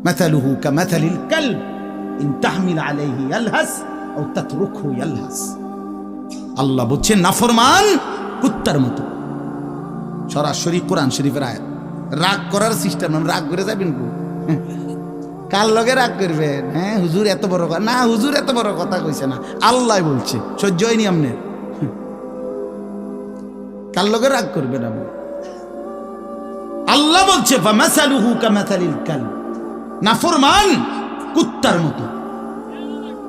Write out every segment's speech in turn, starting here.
মাথালুহু কামাথালিল কালব in তাহমিল আলাইহি ইয়ালহাস আও তাতরুকহু ইয়ালহাস। আল্লাহ বলছেন নাফরমান কুত্তার মতো। সরাসরি কোরআন শরীফের আয়াত। রাগ করার সিস্টেম, রাগ করে যাবেন কার লগে রাগ করবেন? হ্যাঁ হুজুর এত বড় কথা না, হুজুর এত বড় কথা কইছে না, আল্লাহ বলছে। সহ্য হয়নি আমনের? কার লগে রাগ করবেন আপনি? আল্লাহ বলছে ফামাসালুহু কামাসালিল কালব, নাফরমান কুত্তার মতো।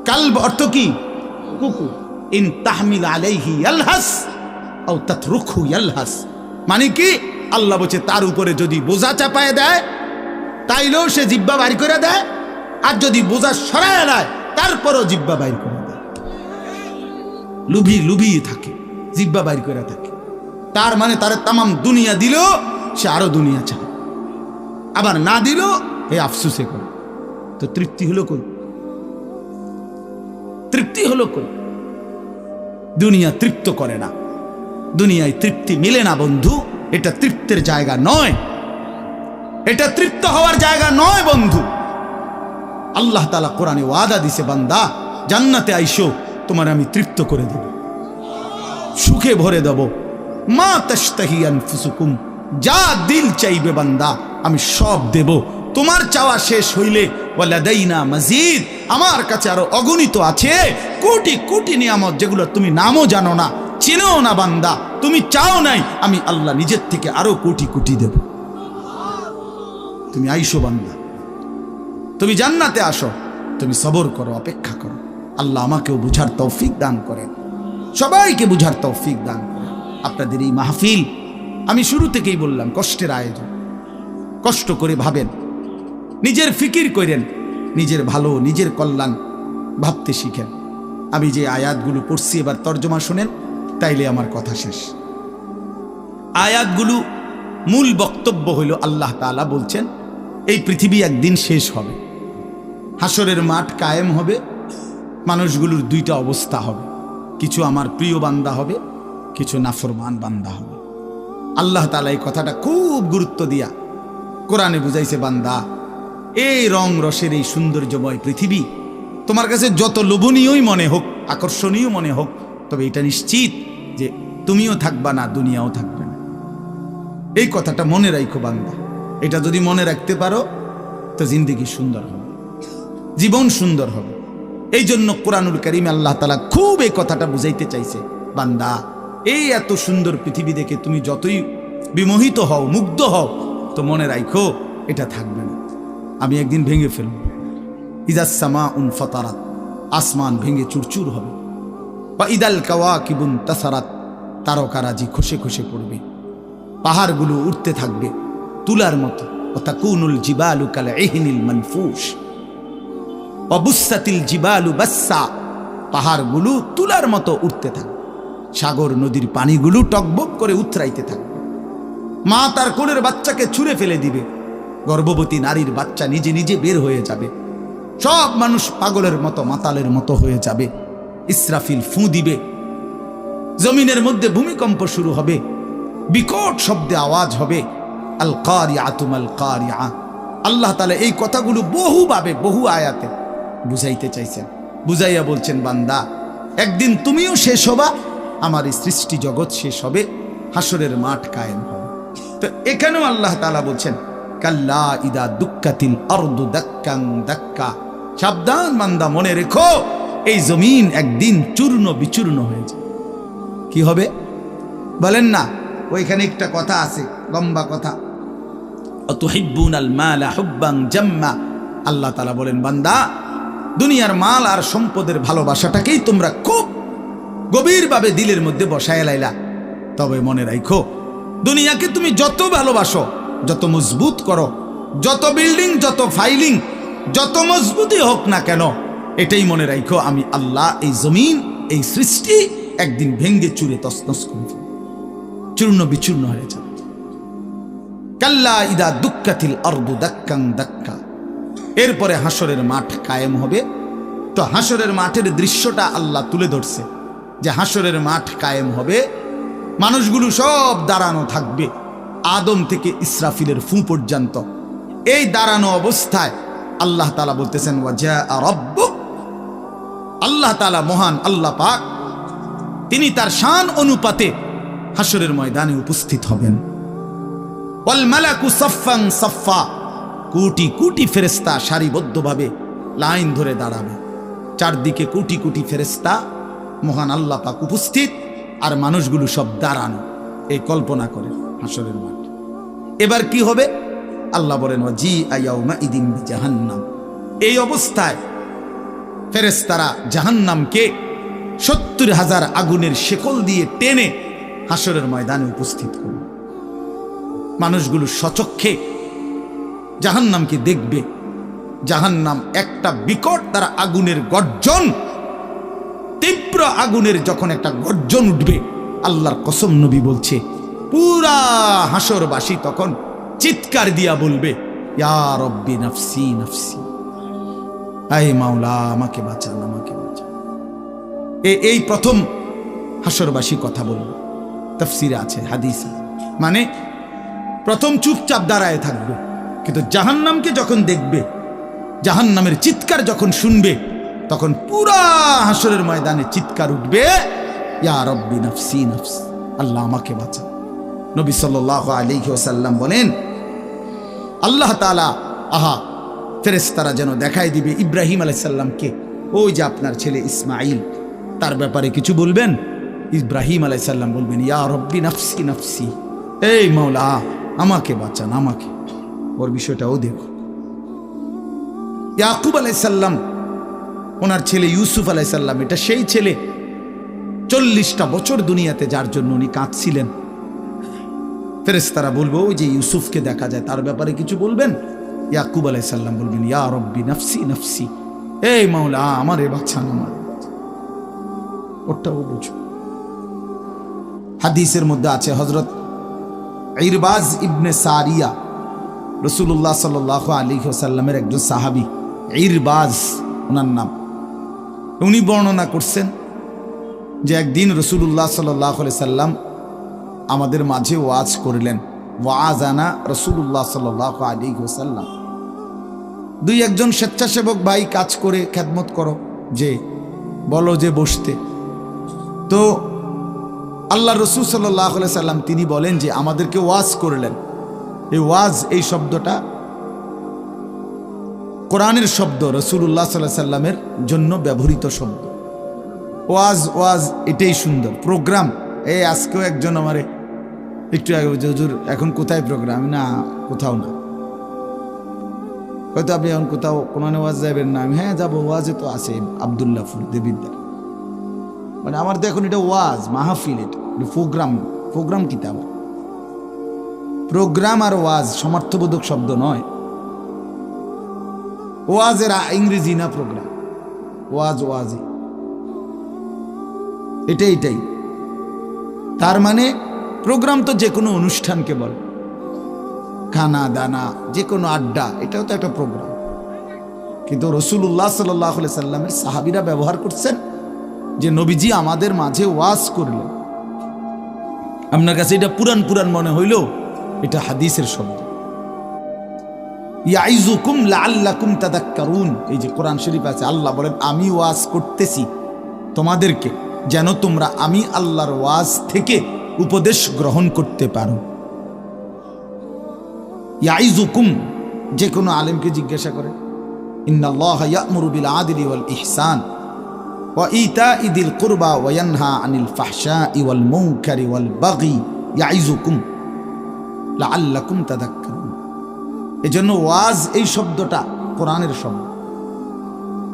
কালব অর্থ কি? কুকুর। ইন তাহমিল আলাইহি ইয়ালহাস আও তাতরুকহু ইয়ালহাস, মানে কি? আল্লাহ বলছে তার উপরে যদি বোঝা চাপায় দেয় তাইলেও সে জিহ্বা বাইর করে দেয়, আর যদি বোঝা সরায় দেয় তারপরও জিহ্বা বাইর করে দেয়। লুভিয়ে থাকে, জিহ্বা বাইর করে থাকে। তার মানে তার তামাম দুনিয়া দিলেও সে আরো দুনিয়া চায়, আবার না দিলেও এই আফসুসে করে। তো তৃপ্তি হলো কই? তৃপ্তি হলো কই? দুনিয়া তৃপ্ত করে না, দুনিয়ায় তৃপ্তি মিলে না বন্ধু। এটা তৃপ্তের জায়গা নয়, এটা তৃপ্ত হওয়ার জায়গা নয় বন্ধু। আল্লাহ তাআলা কোরআনে ওয়াদা দিছে, বান্দা জান্নাতে আইসো, তোমার আমি তৃপ্ত করে দেব, সুখে ভরে দেব। মা তাশতাহি আনফুসুকুম, যা দিল চাইবে বান্দা আমি সব দেব। তোমার চাওয়া শেষ হইলে ওয়ালাদাইনা মাজিদ, আমার কাছে আরো অগণিত আছে কোটি কোটি নিয়ামত, যেগুলো তুমি নামও জানো না, চিনো না বান্দা। তুমি চাও নাই, আমি আল্লাহ নিজের থেকে আরো কোটি কোটি দেব। তুমি আইসো বান্দা, তুমি জান্নাতে আসো, তুমি সবর করো, অপেক্ষা করো। আল্লাহ আমাকেও বুঝার তৌফিক দান করেন, সবাইকে বুঝার তৌফিক দান করেন। আপনাদের এই মাহফিল আমি শুরু থেকেই বললাম কষ্টের আয়োজন। কষ্ট করে ভাবেন, নিজের ফিকির করেন, নিজের ভালো নিজের কল্যাণ ভাবতে শিখেন। আমি যে আয়াতগুলো পড়ছি এবার তর্জমা শুনেন, তাইলে আমার কথা শেষ। আয়াতগুলো মূল বক্তব্য হইল আল্লাহ তাআলা বলছেন এই পৃথিবী একদিন শেষ হবে, হাসরের মাঠ কায়েম হবে, মানুষগুলোর দুইটা অবস্থা হবে, কিছু আমার প্রিয় বান্দা হবে, কিছু নাফরমান বান্দা হবে। আল্লাহ তাআলা এই কথাটা খুব গুরুত্ব দিয়া কোরআনে বুঝাইছে, বান্দা এই রং রসের এই সৌন্দর্যময় পৃথিবী তোমার কাছে যত লোভনীয়ই মনে হোক, আকর্ষণীয় মনে হোক, তবে এটা নিশ্চিত যে তুমিও থাকবা না, দুনিয়াও থাকবে না। এই কথাটা মনে রাখো বান্দা। এটা যদি মনে রাখতে পারো তো জিন্দেগি সুন্দর হবে, জীবন সুন্দর হবে। এই জন্য কোরআনুল কারীমে আল্লাহ তাআলা খুব এই কথাটা বুঝাইতে চাইছে, বান্দা এই এত সুন্দর পৃথিবী দেখে তুমি যতই বিমোহিত হও, মুগ্ধ হও, তো মনে রাখো এটা থাকবে না, আমি একদিন ভেঙে ফেলব। ইযাস সামাউন ফাতারাত, আসমান ভেঙে চুরচুর হবে। বা ইদাল কাওয়াকিবুন তাসারাত, তারকারাজি খসে খসে পড়বে, পাহাড়গুলো উঠতে থাকবে তুলার মতো। ওয়া তাকুনুল জিবালু কাল ইহনিল মানফুশ ওয়া বুসাতিল জিবালু বাসসা, পাহাড়গুলো তুলার মতো উঠতে থাকবে, সাগর নদীর পানিগুলো টকবক করে উতরাইতে থাকবে। মা তার কোলের বাচ্চাকে ছুঁড়ে ফেলে দিবে, গর্ভবতী নারীর বাচ্চা নিজে নিজে বের হয়ে যাবে, সব মানুষ পাগলের মতো মাতালের মতো হয়ে যাবে। ইসরাফিল ফু দিবে, জমিনের মধ্যে ভূমিকম্প শুরু হবে, বিকট শব্দে আওয়াজ হবে। আল কারিআতু মাল কারিআ। আল্লাহ তাআলা এই কথাগুলো বহুভাবে বহু আয়াতে বুঝাইতে চাইছেন, বুঝাইয়া বলছেন, বান্দা একদিন তুমিও শেষ হবা, আমার এই সৃষ্টি জগৎ শেষ হবে, হাসরের মাঠ কায়েম হবে। তো এখানেও আল্লাহ তাআলা বলছেন, কাল্লা ইদা দুক্কাতিল আরদু দাক্কান দাক্কা, সাবধান বান্দা, মনে রেখো এই জমিন একদিন চূর্ণ বিচূর্ণ হয়ে যাবে। কি হবে বলেন না? ওইখানে একটা কথা আছে, লম্বা কথা। অতুহিব্বুনাল মালা হুব্বান জাম্মা, আল্লাহ তাআলা বলেন, বান্দা দুনিয়ার মাল আর সম্পদের ভালোবাসাটাকেই তোমরা খুব গভীরভাবে দিলের মধ্যে বসায় লাইলা। তবে মনে রাখো দুনিয়াকে তুমি যত ভালোবাসো, যত মজবুত করো, যত বিল্ডিং, যত ফাইলিং, যত মজবুতই হোক না কেন, এটাই মনে রাখো আমি আল্লাহ এই জমিন, এই সৃষ্টি একদিন ভেঙ্গে চুরে তছনছ করে ফেলব, চূর্ণ বিচূর্ণ হয়ে যাবে। কাল্লা ইদা দুক্কাতিল আরদু দাক্কান দাক্কা। এরপরে হাসরের মাঠ কায়েম হবে। তো হাসরের মাঠের দৃশ্যটা আল্লাহ তুলে ধরছে যে হাসরের মাঠ কায়েম হবে, মানুষগুলো সব দাঁড়ানো থাকবে, আদম থেকে ইসরাফিলের ফু পর্যন্ত। এই দাঁড়ানো অবস্থায় আল্লাহ তাআলা বলতেছেন ওয়াজা রাব্বুক, আল্লাহ তাআলা মহান আল্লাহ পাক তিনি তার শান অনুপাতে হাসরের ময়দানে উপস্থিত হবেন। ওয়াল মালাকু সাফফান সাফফা, কোটি কোটি ফেরেশতা সারিবদ্ধভাবে লাইন ধরে দাঁড়াবে। চারদিকে কোটি কোটি ফেরেশতা, মহান আল্লাহ পাক উপস্থিত, আর মানুষগুলো সব দাঁড়ানো। এই কল্পনা করে হাসরের মাঠ। এবার কি হবে? আল্লাহ বলেন ওয়াজি আয়াউমা ইদিন বিজাহান্নাম, এই অবস্থায় ফেরেশতারা জাহান্নামকে 70,000 আগুনের শেকল দিয়ে টেনে হাসরের ময়দানে উপস্থিত করবে। মানুষগুলো সচক্ষে জাহান্নামকে দেখবে। জাহান্নাম একটা বিকট তারা আগুনের গর্জন, তীব্র আগুনের যখন একটা গর্জন উঠবে, আল্লাহর কসম নবী বলছে পুরা হাসরবাসী তখন চিৎকার দিয়া বলবে ইয়া রব্বি নাফসি নাফসি, আয় মাওলা আমাকে বাঁচান আমাকে বাঁচান। এই প্রথম হাসরবাসী কথা বলবে। তাফসিরে আছে, হাদিসে, মানে প্রথম চুপচাপ দাঁড়ায় থাকবে, কিন্তু জাহান্নামকে যখন দেখবে, জাহান্নামের চিৎকার যখন শুনবে, তখন পুরা হাসরের ময়দানে চিৎকার উঠবে ইয়া রব্বি নাফসি নাফসি, আল্লাহ আমাকে বাঁচান। নবী সাল্লাল্লাহু আলাইহি ওয়াসাল্লাম বলেন আল্লাহ তাআলা ফেরেশতারা যেন দেখায় দিবে ইব্রাহিম আলাইহিস সালামকে, ওই যে আপনার ছেলে ইসমাঈল, তার ব্যাপারে কিছু বলবেন। ইব্রাহিম আলাইহিস সালাম বলবেন ইয়া রব্বি নাফসি নাফসি, এই মাওলা আমাকে বাঁচান আমাকে। ওর বিষয়টাও দেখো। ইয়াকুব আলাইহিস সালাম, ওনার ছেলে ইউসুফ আলাইহিস সালাম, এটা সেই ছেলে 40টা বছর দুনিয়াতে যার জন্য উনি কাঁদছিলেন। ফেরেশতারা বলবো ওই যে ইউসুফকে দেখা যায়, তার ব্যাপারে কিছু বলবেন। ইয়াকুব আলাইহিস সালাম বলবেন ইয়া রব্বি নাফসি নাফসি, এই মাওলা আমারে বাঁচান আমারে। ওটাও বুঝো। হাদিসের মধ্যে আছে হযরত ইরবাজ ইবনে সারিয়া, রাসূলুল্লাহ সাল্লাল্লাহু আলাইহি ওয়াসাল্লামের একজন সাহাবী, ইরবাজ ওনার নাম। উনি বর্ণনা করছেন যে একদিন রাসূলুল্লাহ সাল্লাল্লাহু আলাইহি সাল্লাম আমাদের মাঝে ওয়াজ করলেন। ওয়াজানা রাসূলুল্লাহ সাল্লাল্লাহু আলাইহি ওয়াসাল্লাম। দুই একজন স্বেচ্ছাসেবক ভাই কাজ করে খেদমত করো, যে বলো যে বসতে। তো আল্লাহ রাসূল সাল্লাল্লাহু আলাইহি সাল্লাম তিনি বলেন যে আমাদেরকে ওয়াজ করলেন। এই ওয়াজ, এই শব্দটা কোরআনের শব্দ, রাসূলুল্লাহ সাল্লাল্লাহু আলাইহি সাল্লামের জন্য ব্যবহৃত শব্দ। ওয়াজ ওয়াজ এটাই সুন্দর। প্রোগ্রাম, এই আজকেও একজন আমারে একটু আগে বলছে হুজুর এখন কোথায় প্রোগ্রাম? না কোথাও না। হয়তো আপনি এখন কোথাও কোরআনে ওয়াজ যাবেন না? আমি হ্যাঁ যাবো, ওয়াজে তো আছে আব্দুল্লাহপুর দেবিদ্দার। মানে আমার তো এখন এটা ওয়াজ মাহফিল, এটা প্রোগ্রাম। প্রোগ্রাম কি? তা প্রোগ্রাম আর ওয়াজ সমার্থবোধক শব্দ নয়। ওয়াজের ইংরেজি না প্রোগ্রাম, ওয়াজ ওয়াজি, এটাই। তার মানে প্রোগ্রাম তো যে কোনো অনুষ্ঠানকে বলে, খানা দানা, যে কোনো আড্ডা, এটাও তো একটা প্রোগ্রাম। কিন্তু রাসূলুল্লাহ সাল্লাল্লাহু আলাইহি সাল্লামের সাহাবীরা ব্যবহার করছেন যে নবীজি আমাদের মাঝে ওয়াজ করলেন। আপনার কাছে এটা পুরান পুরান মনে হইল, এটা হাদিসের শব্দ। ইয়াইজুকুম লাআল্লাকুম তাযাক্কারুন, এই যে কোরআন শরীফ আছে, আল্লাহ বলেন আমি ওয়াজ করতেছি তোমাদেরকে যেন তোমরা আমি আল্লাহর ওয়াজ থেকে উপদেশ গ্রহণ করতে পারো। ইয়াইজুকুম, যে কোনো আলেমকে জিজ্ঞাসা করে, ইন্নাল্লাহা ইয়া'মুরু বিল আদলি ওয়াল ইহসান ওয়া ইতাই যিল কুরবা ওয়া ইয়ানহা আনিল ফাহশাই ওয়াল মুনকারি ওয়াল বাগি ইয়াইজুকুম লাআল্লাকুম তাযাক্কারুন। এজন্য ওয়াজ, এই শব্দটা কোরআনের শব্দ,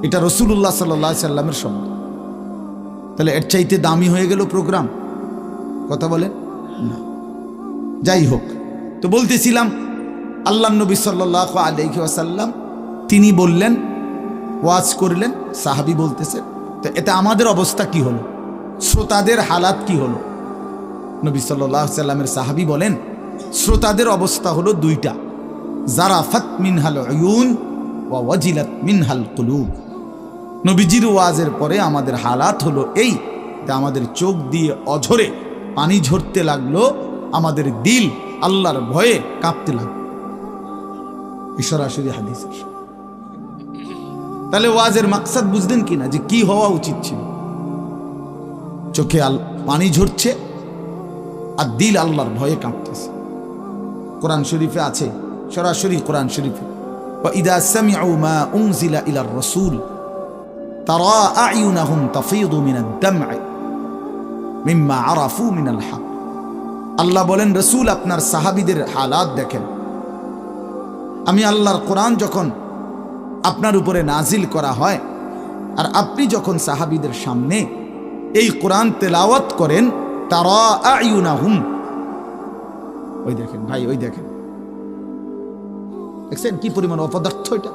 এটা রাসূলুল্লাহ সাল্লাল্লাহু আলাইহি সাল্লামের শব্দ। তাহলে এর চাইতে দামি হয়ে গেল প্রোগ্রাম? কথা বলেন না। যাই হোক, তো বলতেছিলাম আল্লাহ নবী সাল্লাল্লাহু আলাইহি ওয়াসাল্লাম তিনি বললেন, ওয়াজ করলেন, সাহাবী বলতেছে। তো এতে আমাদের অবস্থা কি হলো? শ্রোতাদের হালাত কি হলো? নবী সাল্লাল্লাহু আলাইহি সাল্লামের সাহাবী বলেন শ্রোতাদের অবস্থা হলো দুইটা, জারাফাত মিনহাল উয়ুন ওয়া ওয়াজিলাত মিনহাল কুলুব। নবীজির ওয়াজের পরে আমাদের হালাত হলো এই, আমাদের চোখ দিয়ে অঝরে পানি ঝরতে লাগলো, আমাদের দিল আল্লাহর ভয়ে কাঁপতে লাগলো। সরাসরি হাদিস। তাহলে ওয়াজের মাকসাদ বুঝলেন কিনা, যে কি হওয়া উচিত ছিল। চোখে পানি ঝরছে আর দিল আল্লাহর ভয়ে কাঁপতেছে। কোরআন শরীফে আছে, সরাসরি কোরআন শরীফে, وَإِذَا سَمِعُوا مَا أُنزِلَ إِلَى الرَّسُولِ تَرَى أَعْيُنَهُمْ تَفِيضُ مِنَ الدَّمْعِ مِمَّا عَرَفُوا مِنَ الْحَقِّ। আল্লাহ বলেন, রসুল আপনার সাহাবীদের হালাত দেখেন। আমি আল্লাহর কোরআন যখন আপনার উপরে নাজিল করা হয় আর আপনি যখন সাহাবীদের সামনে এই কোরআন তেলাওয়াত করেন, তারা আয়ুনাহুম, ওই দেখেন ভাই, ওই দেখেন, দেখছেন কি পরিমাণ অপদার্থ এটা।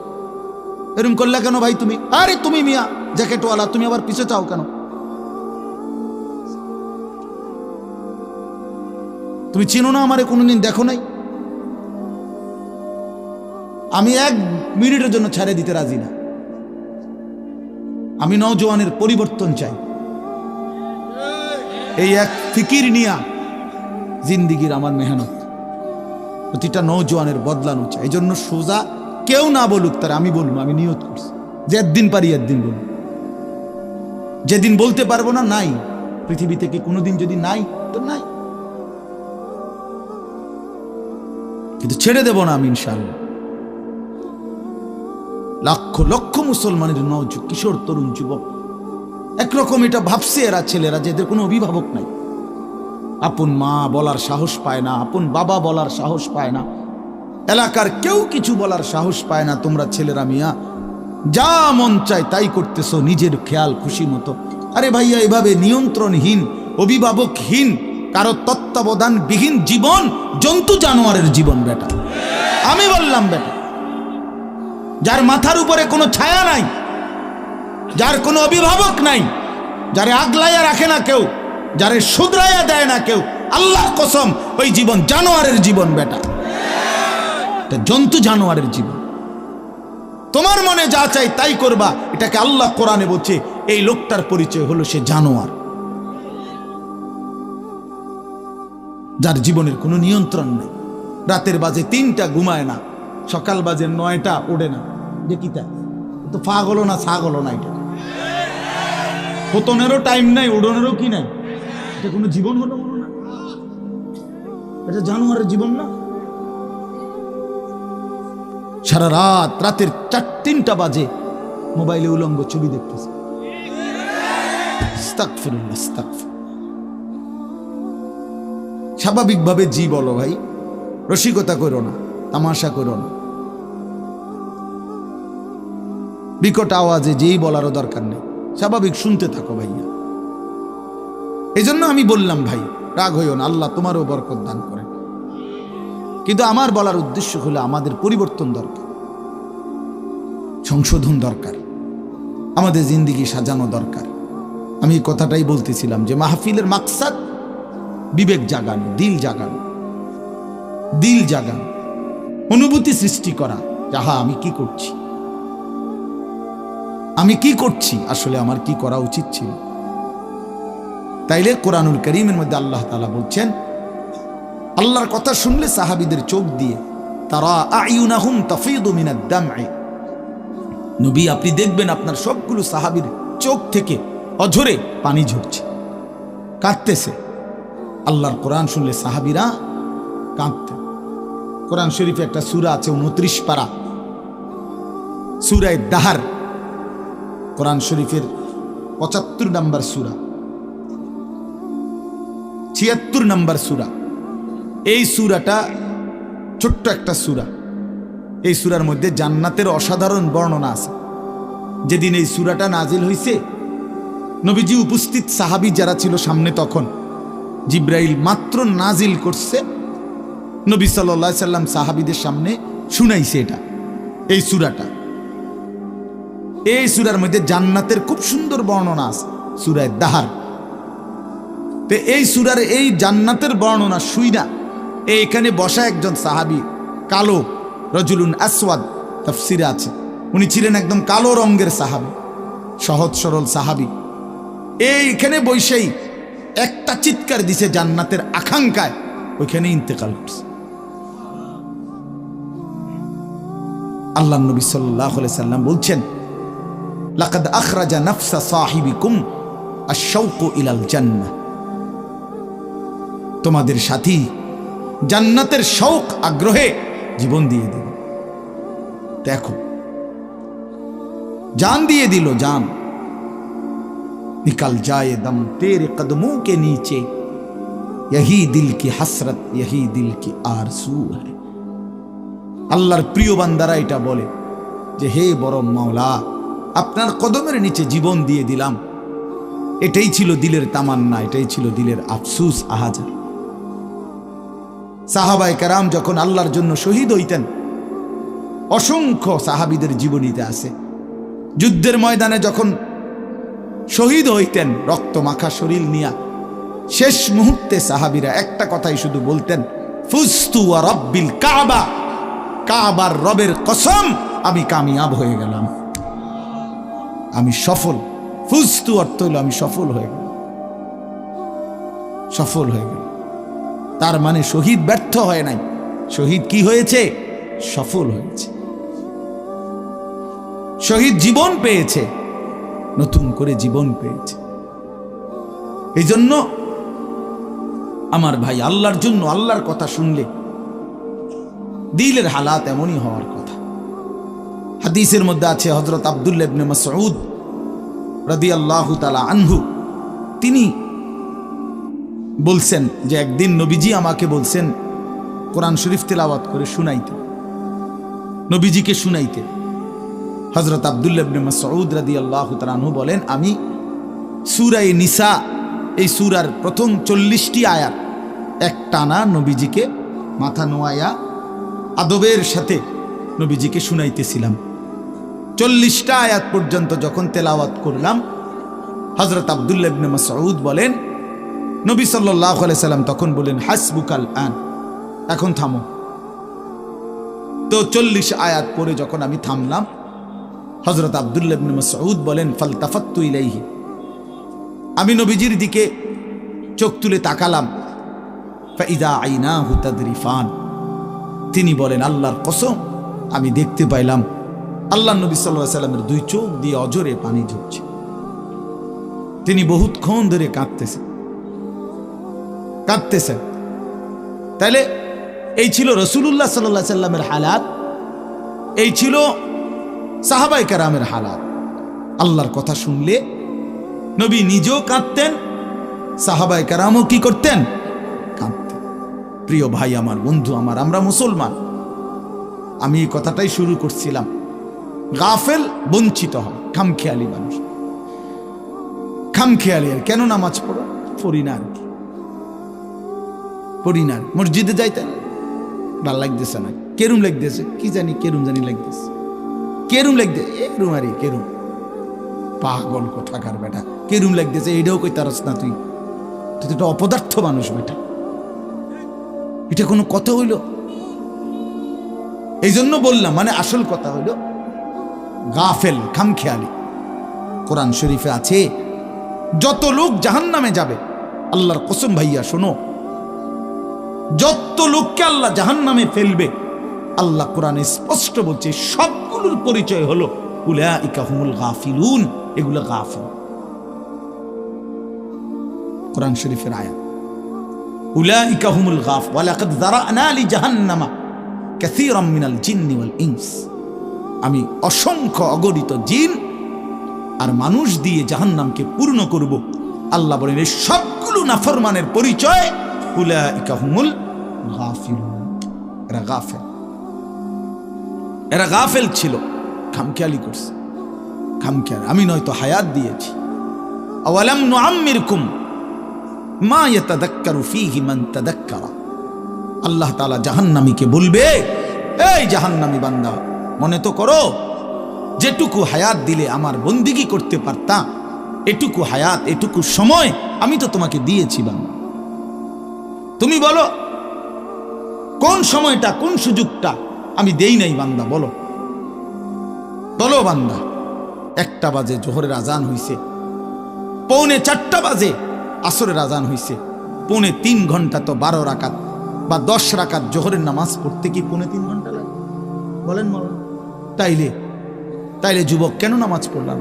এরকম করলে কেন ভাই তুমি? আরে তুমি মিয়া জ্যাকেটওয়ালা, তুমি আবার পিছে চাও কেন? তুমি চিনো না আমারে, কোনোদিন দেখো নাই? আমি 1 মিনিটের জন্য ছেড়ে দিতে রাজি না। আমি নওজওয়ানের পরিবর্তন চাই। এই এক ফিকির নিয়া জিন্দিগির আমার মেহনত, প্রতিটা নওজওয়ানের বদলানো চাই। এই জন্য সোজা কেউ না বলুক, তার আমি বলবো, আমি নিয়ত করছি যে একদিন পারি একদিন বলবো। যেদিন বলতে পারবো না, নাই পৃথিবী থেকে কোনোদিন, যদি নাই তো নাই, কিন্তু ছেড়ে দেব না আমি ইনশাআল্লাহ। লক্ষ লক্ষ মুসলমানের কিশোর তরুণ যুবক একরকম এটা ভাবছে, এরা ছেলেরা যাদের কোনো অভিভাবক নাই, আপন মা বলার সাহস পায় না, আপন বাবা বলার সাহস পায় না, এলাকার কেউ কিছু বলার সাহস পায় না। তোমরা ছেলেরা মিয়া যা মন চায় তাই করতেছো নিজের খেয়াল খুশি মতো। আরে ভাইয়া, এভাবে নিয়ন্ত্রণহীন, অভিভাবকহীন, কারো তত্ত্বাবধানবিহীন জীবন জন্তু জানোয়ারের জীবন বেটা। আমি বললাম বেটা, যার মাথার উপরে কোনো ছায়া নাই, যার কোনো অভিভাবক নাই, যারে আগলাইয়া রাখে না কেউ, যারে শুধরাইয়া দেয় না কেউ, আল্লাহর কসম ওই জীবন জানোয়ারের জীবন বেটা, জন্তু জানোয়ারের জীবন। তোমার মনে যা চাই তাই করবা, এটাকে আল্লাহ কোরআনে বলছে এই লোকটার পরিচয় হলো সে জানোয়ার, যার জীবনের কোনো নিয়ন্ত্রণ নেই। রাতের বাজে 3টা ঘুমায় না, সকাল বাজে 9টা ওঠে না। দেখিতা তো পাগল না ছাগল না, এটা পতনেরও টাইম নাই, উড়নেরও কি নাই। এটা কোনো জীবন হলো না, এটা জানোয়ারের জীবন না। সারা রাত, রাতের 3টা বাজে মোবাইলে উলঙ্গ ছবি দেখতেছে। আস্তাগফিরুল্লাহ, আস্তাগফিরুল্লাহ। স্বাভাবিকভাবে জি বলো ভাই, রসিকতা করো না, তামাশা করো না। বিকট আওয়াজে যেই বলারও দরকার নেই, স্বাভাবিক শুনতে থাকো ভাইয়া। এই জন্য আমি বললাম ভাই, রাগ হইও না, আল্লাহ তোমারও বরকত দান করেন। কিন্তু আমার বলার উদ্দেশ্য হলো আমাদের পরিবর্তন দরকার, সংশোধন দরকার, আমাদের জিন্দিগি সাজানো দরকার। আমি এই কথাটাই বলতেছিলাম যে মাহফিলের মাকসাদ বিবেক জাগানো, দিল জাগানো, দিল জাগানো, অনুভূতি সৃষ্টি করা। যাহা আমি কি করছি, আমি কি করছি, আসলে আমার কি করা উচিত ছিল। তাইলে কোরআনুল কারীমের মধ্যে আল্লাহ তাআলা বলছেন, আল্লাহর কথা শুনলে সাহাবীদের চোখ দিয়ে তারা আয়ুনাহুম তাফিদু মিনাদ দাম'i, নবী আপনি দেখবেন আপনার সবগুলো সাহাবীর চোখ থেকে অঝরে পানি ঝরছে, কাঁদতেছে। আল্লাহর কোরআন শুনলে সাহাবীরা কাঁদতেন। কোরআন শরীফে একটা সূরা আছে 29 পারা, সূরা দাহর, কোরআন শরীফের 75 নম্বর সূরা, 76 নম্বর সূরা। এই সূরাটা ছোট্ট একটা সূরা। এই সূরার মধ্যে জান্নাতের অসাধারণ বর্ণনা আছে। যেদিন এই সূরাটা নাজিল হয়েছে, নবীজি উপস্থিত সাহাবী যারা ছিল সামনে, তখন জিব্রাইল মাত্র নাজিল করছে, নবী সাল্লাল্লাহু আলাইহি সাল্লাম সাহাবীদের সামনে শুনাইছে এটা, এই সূরাটা। এই সূরার মধ্যে জান্নাতের খুব সুন্দর বর্ণনা আছে, সূরা দাহর। তো এই সূরার এই জান্নাতের বর্ণনা শুইনা এইখানে বসা একজন সাহাবী, কালো, রজুলুন আসওয়াদ, তাফসিরে আছে, উনি ছিলেন একদম কালো রঙের সাহাবী, সহজ সরল সাহাবী। এইখানে বসেই একটা চিৎকার দিছে জান্নাতের আকাঙ্ক্ষায়, ওইখানে ইন্তেকাল করছে। আল্লাহ নবী সাল্লাল্লাহু আলাইহি সাল্লাম বলছেন, লাকাদ আখরাজা নাফসা সাহিবিকুম আশ-শাওকু ইলাল জান্নাহ, তোমাদের সাথী জান্নাতের শৌক আগ্রহে জীবন দিয়ে দিল। দেখো, जान दिए दिलो जान, निकल जाए दम तेरे कदमों के नीचे, यही दिल की हसरत यही दिल की आरज़ू है। আল্লাহর প্রিয় বান্দারা এটা বলে যে হে বড় মাওলা, আপনার কদমের নিচে জীবন দিয়ে দিলাম। এটাই ছিল দিলের তামান্না, এটাই ছিল দিলের আফসোস আহাজার। সাহাবায়ে কেরাম যখন আল্লাহর জন্য শহীদ হইতেন, অসংখ্য সাহাবীদের জীবনীতে আছে, যুদ্ধের ময়দানে যখন শহীদ হইতেন রক্ত মাখা শরীর নিয়া, শেষ মুহূর্তে সাহাবীরা একটা কথাই শুধু বলতেন, ফুস্তু ওয়া রাব্বিল কাবা, কাবার রবের কসম আমি কামিয়াব হয়ে গেলাম, আমি সফল। ফুস্তু অর্থ হলো আমি সফল হয়ে গেলাম, সফল হয়ে গেলাম। তার মানে শহীদ ব্যর্থ হয় নাই, শহীদ কি হয়েছে? সফল হয়েছে। শহীদ জীবন পেয়েছে, নতুন করে জীবন পেয়েছে। এই জন্য আমার ভাই, আল্লাহর জন্য আল্লাহর কথা শুনলে দিলের হালাত এমনই হওয়ার কথা। হাদিসের মধ্যে আছে, হযরত আব্দুল্লাহ ইবনে মাসউদ রাদিয়াল্লাহু তাআলা আনহু তিনি বলছেন যে একদিন নবীজি আমাকে বলছেন কোরআন শরীফ তেলাওয়াত করে শুনাইতে, নবীজিকে শুনাইতে। হযরত আব্দুল্লাহ ইবনে মাসউদ রাদিয়াল্লাহু তাআলা আনহু বলেন, আমি সূরা নিসা, এই সূরার প্রথম 40টি আয়াত একটানা নবীজিকে মাথা নোয়ায়া আদবের সাথে নবীজিকে শুনাইতেছিলাম। 40টা আয়াত পর্যন্ত যখন তেলাওয়াত করলাম, হযরত আব্দুল্লাহ ইবনে মাসউদ বলেন, নবী সাল্লাল্লাহু আলাইহি সাল্লাম তখন বলেন, হাসবুকাল আন, এখন থামো। তো 40 আয়াত পরে যখন আমি থামলাম, হযরত আব্দুল্লাহ ইবনে মাসউদ বলেন, ফালতাফাত্তু ইলাইহি, আমি নবীজির দিকে চোখ তুলে তাকালাম, ফাইদা আইনাহু তাদরিফান, তিনি বলেন আল্লাহর কসম আমি দেখতে পাইলাম আল্লাহ নবী সাল্লাল্লাহু আলাইহি সাল্লামের দুই চোখ দিয়ে অজরে পানি ঝরছে। তিনি বহুতক্ষণ ধরে কাঁদতেছেন। তাহলে এই ছিল রাসূলুল্লাহ সাল্লাল্লাহু আলাইহি সাল্লামের হালাত, এই ছিল সাহাবায়ে কেরামের হালাত। আল্লাহর কথা শুনলে নবী নিজেও কাঁদতেন, সাহাবায়ে কেরামও কি করতেন? কাঁদতেন। প্রিয় ভাই আমার, বন্ধু আমার, আমরা মুসলমান। আমি এই কথাটাই শুরু করছিলাম, গাফেল বঞ্চিত হয়, খামখেয়ালি মানুষ, খামখেয়ালি। আর কেন নামাজ পড়ো? পড়ি না আর কি, পড়ি না। মসজিদে যাইতেন, ভাল লাগতেছে না, কেরুম লাগতেছে, কি জানি কেরুম জানি লাগতেছে, কেরুম লাগতেছে, এরুম আর কেরুম, পাগল কোথাকার বেটা, কেরুম লাগতেছে, এইটাও কই তারস না তুই? তুই তো একটা অপদার্থ মানুষ বেটা, এটা কোনো কথা হইল? এই জন্য বললাম, মানে আসল কথা হইল গাফেল, খামখেয়ালি। কোরআন শরীফে আছে, যত লোক জাহান্নামে যাবে, আল্লাহর কসম ভাইয়া শোনো, যত লোককে আল্লাহ জাহান্নামে ফেলবে, আল্লাহ কোরআনে স্পষ্ট বলছে সবগুলোর পরিচয় হলো উলাইকা হুমুল গাফিলুন, এগুলো গাফিল। কোরআন শরীফের আয়াত, উলাইকা হুমুল গাফ, ওয়ালাকাদ যারানা লিজাহান্নামা কাসীরাম মিনাল জিন্নি ওয়াল ইনস, আমি অসংখ্য অগণিত জিন আর মানুষ দিয়ে জাহান্নামকে পূর্ণ করব। আল্লাহ বলেন এই সবগুলো নাফরমানের পরিচয় উলাইকা হুমুল গাফিলুন, এরা গাফেল, এরা গাফেল ছিল, খামখেয়ালি করছে, খামখেয়াল। আমি নয়তো হায়াত দিয়েছি, আওয়ালাম নুআম্মিরকুম মা ইয়াতাযাক্কারু ফীহি মান তাযাক্কারা। আল্লাহ তাআলা জাহান্নামীকে বলবে, এই জাহান্নামী বান্দা, মনে তো করো যেটুকু হায়াত দিলে আমার বন্দিগি করতে পারতাম, এটুকু হায়াত, এটুকু সময় আমি তো তোমাকে দিয়েছি বান্দা। তুমি বলো কোন সময়টা, কোন সুযোগটা আমি দেই নাই বান্দা? বলো, বলো বান্দা। 1টা বাজে জোহরের আজান হইছে, 3:45 বাজে আসরের আজান হইছে, 3.5 ঘন্টা তো 12 রাকাত বা 10 রাকাত জোহরের নামাজ পড়তে কি 3.5 ঘন্টা লাগে? বলেন মাওলানা। তাইলে যুবক কেন নামাজ পড়লাম?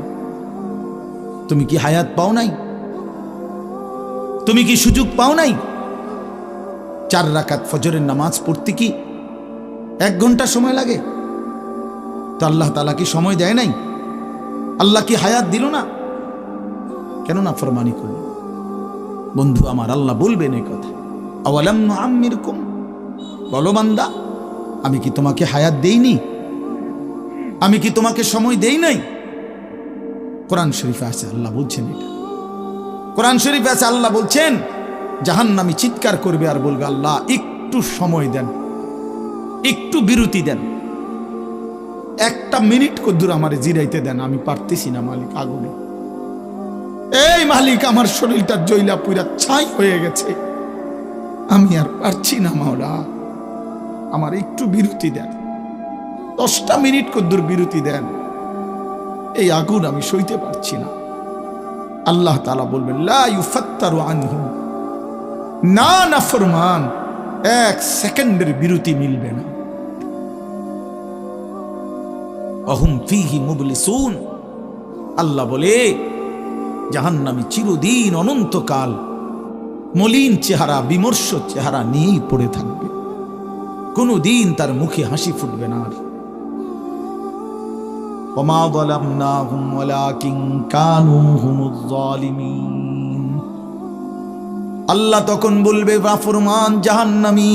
তুমি কি হায়াত পাও নাই? তুমি কি সুযোগ পাও নাই? 4 রাকাত ফজরের নামাজ পড়তে কি 1 ঘন্টা সময় লাগে? তো আল্লাহ তাআলা কি সময় দেয় নাই? আল্লাহ কি হায়াত দিল না? কেন নাফরমানি করল? বন্ধু আমার, আল্লাহ বলবেন এই কথা, আওয়ালাম নুআম্মিরকুম, বলো বান্দা, আমি কি তোমাকে হায়াত দেইনি? আমি কি তোমাকে সময় দেই নাই? কোরআন শরীফে আছে আল্লাহ বলছেন এটা। কোরআন শরীফে আছে আল্লাহ বলছেন জাহান্নামী চিৎকার করবে আর বলবে, আল্লাহ একটু সময় দেন, একটু বিরতি দেন, 1 মিনিট কদ্দুর আমারে জিরাইতে দেন, আমি পারতেছি না মালিক, আগুনে, এই মালিক আমার শরীরটা জ্বইলা পুরা ছাই হয়ে গেছে, আমি আর পারছি না মাওলা, আমার একটু বিরতি দেন, 10টা মিনিট কদ্দুর বিরতি দেন, এই আগুন আমি সইতে পারছি না। আল্লাহ তাআলা বলবেন, লা ইউফাত্তারু আনহু, না নাফরমান, 1 সেকেন্ডের বিরতি মিলবে না। অহুম ফীহি মুবলিসুন, আল্লাহ বলে জাহান্নামী চিরদিন অনন্তকাল মলিন চেহারা, বিমর্ষ চেহারা নিয়েই পড়ে থাকবে, কোনদিন তার মুখে হাসি ফুটবে না। আর ওমা যালামনাহুম ওয়ালাকিন কানু হুমুজ জালিমিন, আল্লাহ তখন বলবে, নাফরমান জাহান্নামী,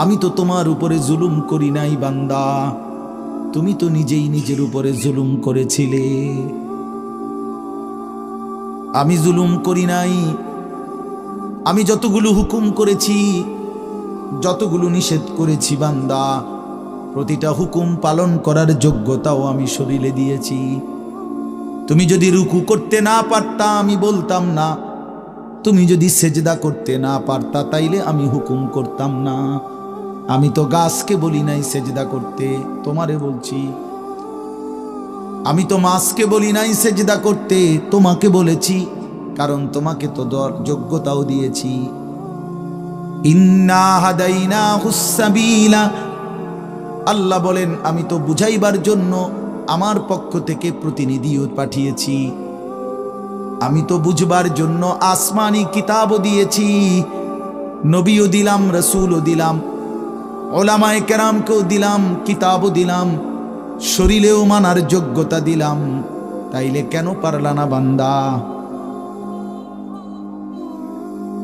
আমি তো তোমার উপরে জুলুম করি নাই বান্দা, তুমি তো নিজেই নিজের উপরে জুলুম করেছিলে, আমি জুলুম করি নাই। আমি যতগুলো হুকুম করেছি, যতগুলো নিষেধ করেছি বান্দা, প্রতিটা হুকুম পালন করার যোগ্যতাও আমি শরীরে দিয়েছি। তুমি যদি রুকু করতে না পারতা আমি বলতাম না, তুমি যদি সেজদা করতে না পারতা তাইলে আমি হুকুম করতাম না। আমি তো গাছকে বলি নাই সেজদা করতে, তোমারে বলছি। আমি তো মাছকে বলি নাই সেজদা করতে, তোমাকে বলেছি, কারণ তোমাকে তো যোগ্যতাও দিয়েছি। ইন্না হাদাইনাহুস সাবিলা, আল্লাহ বলেন আমি তো বুঝাইবার জন্য আমার পক্ষ থেকে প্রতিনিধিও পাঠিয়েছি, আমি তো বুঝবার জন্য আসমানি কিতাবও দিয়েছি, নবীও দিলাম, রাসূলও দিলাম, উলামায়ে কেরামকেও দিলাম, কিতাবও দিলাম, শরীরেও মানার যোগ্যতা দিলাম, তাইলে কেন পারলা না বান্দা?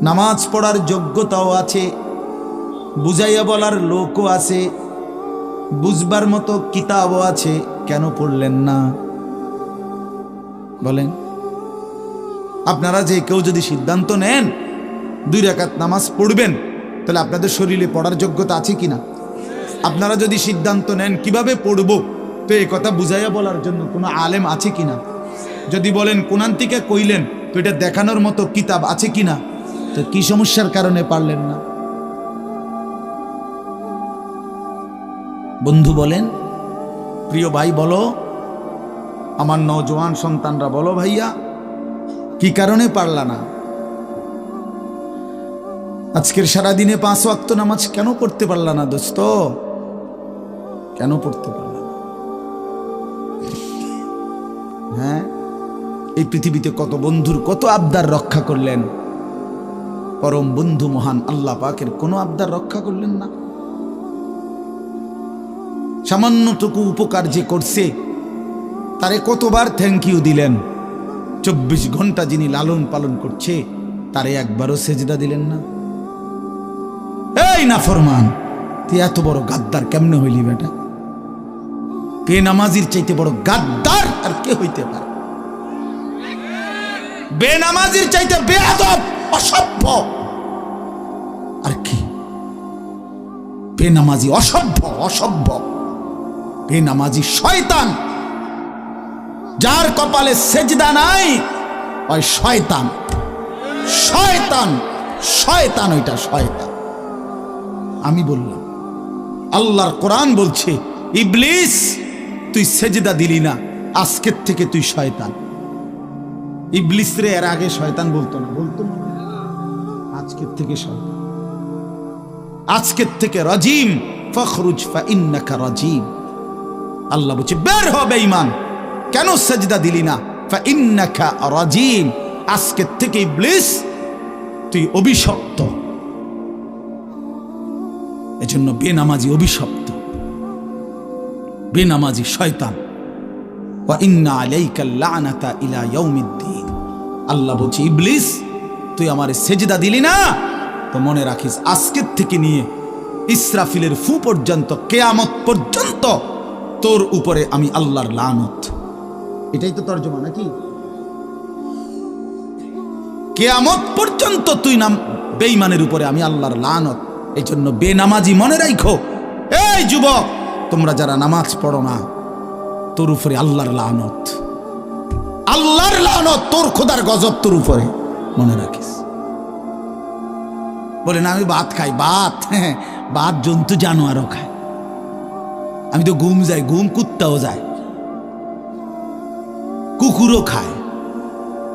নামাজ পড়ার যোগ্যতাও আছে, বুঝাইয়া বলার লোকও আছে, বুঝবার মতো কিতাবও আছে, কেন পড়লেন না বলেন? আপনারা যে কেউ যদি সিদ্ধান্ত নেন 2 রাকাত নামাজ পড়বেন, তাহলে আপনাদের শরীরে পড়ার যোগ্যতা আছে কিনা? আপনারা যদি সিদ্ধান্ত নেন কিভাবে পড়বো, তো এই কথা বুঝাইয়া বলার জন্য কোনো আলেম আছে কিনা? যদি বলেন কোরআন থেকে কইলেন, তো এটা দেখানোর মতো কিতাব আছে কিনা? তো কি সমস্যার কারণে পারলেন না? বন্ধু বলেন, প্রিয় ভাই বলো, আমার নওজোয়ান সন্তানরা বলো, ভাইয়া কি কারণে পারলা না? আজকের সারাদিনে 5 ওয়াক্ত নামাজ কেন পড়তে পারলা না দোস্ত? কেন পড়তে পারলা না? হ্যাঁ, এই পৃথিবীতে কত বন্ধুর কত আবদার রক্ষা করলেন, পরম বন্ধু মহান আল্লাহ পাকের কোনো আবদার রক্ষা করলেন না। সামান্যটুকু উপকার যে করছে তারে কতবার থ্যাংক ইউ দিলেন। 24 ঘন্টা যিনি লালন পালন করছে তারে একবারও সেজদা দিলেন না। এই নাফরমান, তুই এত বড় গাদ্দার কেমনে হইলি বেটা? বেনামাজির চাইতে বড় গাদ্দার আর কে হইতে পারে? বেনামাজির চাইতে বেয়াদব, অসভ্য আর কি? বেনামাজি অসভ্য, অসভ্য বেনামাজি শয়তান। যার কপালে সেজদা নাই ওই শয়তান, শয়তান, শয়তান, ওইটা শয়তান। আমি বললাম, আল্লাহর কোরআন বলছে, ইবলিস তুই সেজদা দিলি না, আজকের থেকে তুই শয়তান। ইবলিস রে এর আগে শয়তান বলতো না, বলতো না, আজকের থেকে শয়তান, আজকের থেকে রাজিম, ফখরুজ ফা ইন্নাকা রাজিম। আল্লাহ বলছে বের হবে ইমান, কেন সেজদা দিলি না? ফাইন্নাকা রাজিম, আজকে থেকে ইবলিস তুই অভিশপ্ত। এজন্য বেনামাজি অভিশপ্ত, বেনামাজি শয়তান। ওয়া ইন্না আলাইকা লানাতা ইলা ইয়াউমিদ্দিন। আল্লাহ বলছে, ইবলিস তুই আমারে সেজদা দিলি না, তো মনে রাখিস আজকের থেকে নিয়ে ইসরাফিলের ফু পর্যন্ত, কিয়ামত পর্যন্ত তোর উপরে আমি আল্লাহর লানত। এটাই তো তর্জমা নাকি? কিয়ামত পর্যন্ত তুই নাম বেঈমানের উপরে আমি আল্লাহর লানত। এই জন্য বেনামাজি মনে রাখো, এই যুবক তোমরা যারা নামাজ পড়ো না, তোর উপরে আল্লাহর লানত, আল্লাহর লানত, তোর খোদার গজব তোর উপরে, মনে রাখিস। বলে না আমি ভাত খাই, ভাত, হ্যাঁ ভাত জন্তু জানোয়ারও খায়। আমি তো ঘুম যাই, ঘুম কুত্তাও যায়, কুকুরও খায়,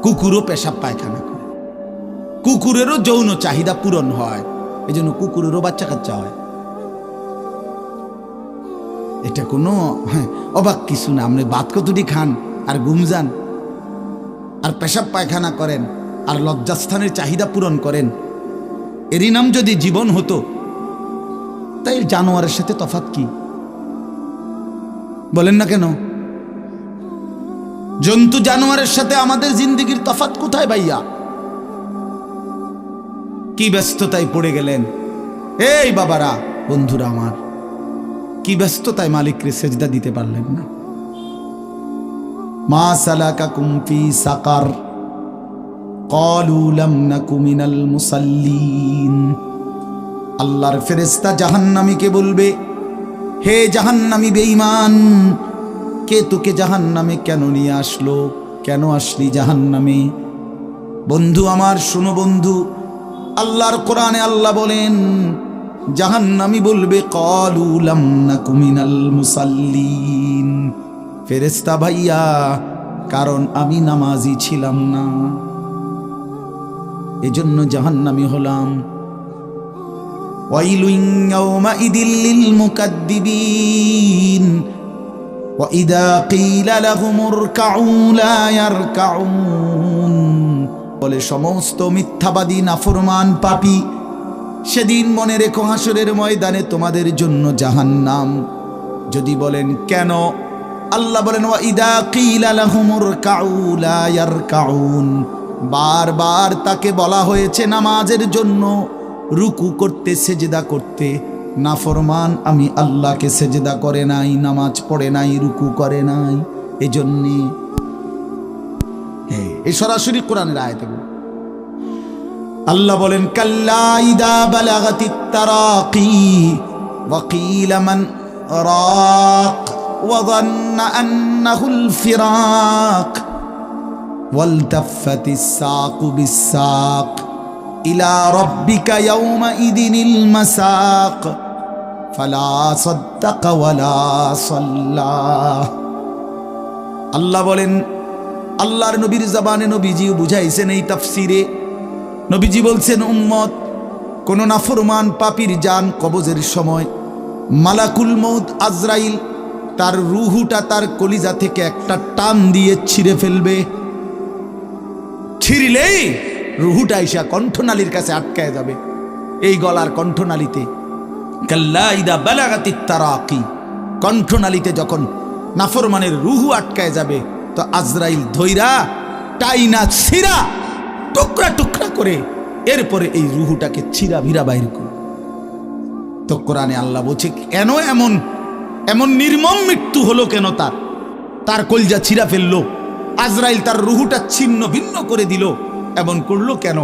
কুকুরও পেশাব পায়খানা করে, কুকুরেরও যৌন চাহিদা পূরণ হয়, এই জন্য কুকুরেরও বাচ্চা কাচ্চা হয়। এটা কোনো অবাক কিছু না। আপনি ভাত কতটি খান আর ঘুম যান আর পেশাব পায়খানা করেন আর লজ্জাস্থানের চাহিদা পূরণ করেন, এরই নাম যদি জীবন হতো, তাই জানোয়ারের সাথে তফাৎ কি? বলেন না কেন? জন্তু জানোয়ারের সাথে আমাদের জিন্দেগির তফাৎ কোথায় ভাইয়া? কি ব্যস্ততায় পড়ে গেলেন এই বাবারা, বন্ধুরা আমার, কি ব্যস্ততায় মালিককে সেজদা দিতে পারলেন না? মা সালাকাকুম ফি সাকার ক্বালু লাম নাকু মিনাল মুসাল্লিন। আল্লাহর ফেরেশতা জাহান্নামীকে বলবে, হে জাহান্নামী বেঈমান, কে তোকে জাহান্নামে কেন নিয়ে আসলো? কেন আসলি জাহান্নামে? বন্ধু আমার শুনো বন্ধু, আল্লাহর কোরআনে আল্লাহ বলেন, জাহান্নামী বলবে ক্বালু লাম নাকু মিনাল মুসাল্লিন, ফেরেশতা ভাইয়া কারণ আমি নামাজি ছিলাম না, এজন্য জাহান্নামী হলাম। ওয়াইলুন ইয়াওমাইদিল লিল মুকাদ্দিবিন ওয়া ইযা ক্বিলা লাহুমুর কাউ লা ইয়ারকাউন। বলে সমস্ত মিথ্যাবাদী নাফরমান পাপী, সেদিন মনে রেখো হাসরের ময়দানে তোমাদের জন্য জাহান্নাম। যদি বলেন কেন, আল্লাহ বলেন ওয়া ইযা ক্বিলা লাহুমুর কাউ লা ইয়ারকাউন, বারবার তাকে বলা হয়েছে নামাজের জন্য, রুকু করতে, সেজদা করতে, নাফরমান আমি আল্লাহকে সেজদা করে নাই, নামাজ পড়ে নাই, রুকু করে নাই। এজন্যে এই সরাসরি কোরআনের আয়াতে আল্লাহ বলেন, কাল্লা ইদা বালাগাতিত তারাকি ওয়া কিলা মান রাক ওয়া যান্না আন্নাহুল ফিরাক ওয়ালতাফাতিস সাকু বিস-সাক ইলা রাব্বিকা ইয়াওমাইদিনিল মাসাক ফালা সাদ্দাকা ওয়ালা সাল্লা। আল্লাহ বলেন, আল্লাহর নবীর জবানে নবীজি বুঝাইছেন এই তাফসিরে। নবীজি বলছেন, উম্মত, কোন নাফরমান পাপীর জান কবজের সময় মালাকুল মউত আজরাইল তার রুহুটা তার কলিজা থেকে একটা টান দিয়ে ছিঁড়ে ফেলবে। ছিঁড়লেই রুহুটা এসে কণ্ঠনালীর কাছে আটকায় যাবে, এই গলার কণ্ঠনালীতে। কাল্লা ইদা বালাগাতিত তারাকি, কণ্ঠনালীতে যখন নাফরমানের রুহু আটকায় যাবে, তো আজরাইল ধৈরা টাইনা ছিঁড়া টুকরা টুকরা করে এরপরে এই রুহুটাকে ছিঁড়া ভিড়া বাইর করে। তো কোরআনে আল্লাহ বলছে, কেন এমন এমন নির্মম মৃত্যু হলো কেন? তার কলজা ছিঁড়া ফেললো, আজরাইল তার রুহুটা ছিন্ন ভিন্ন করে দিল, এমন করলো কেন?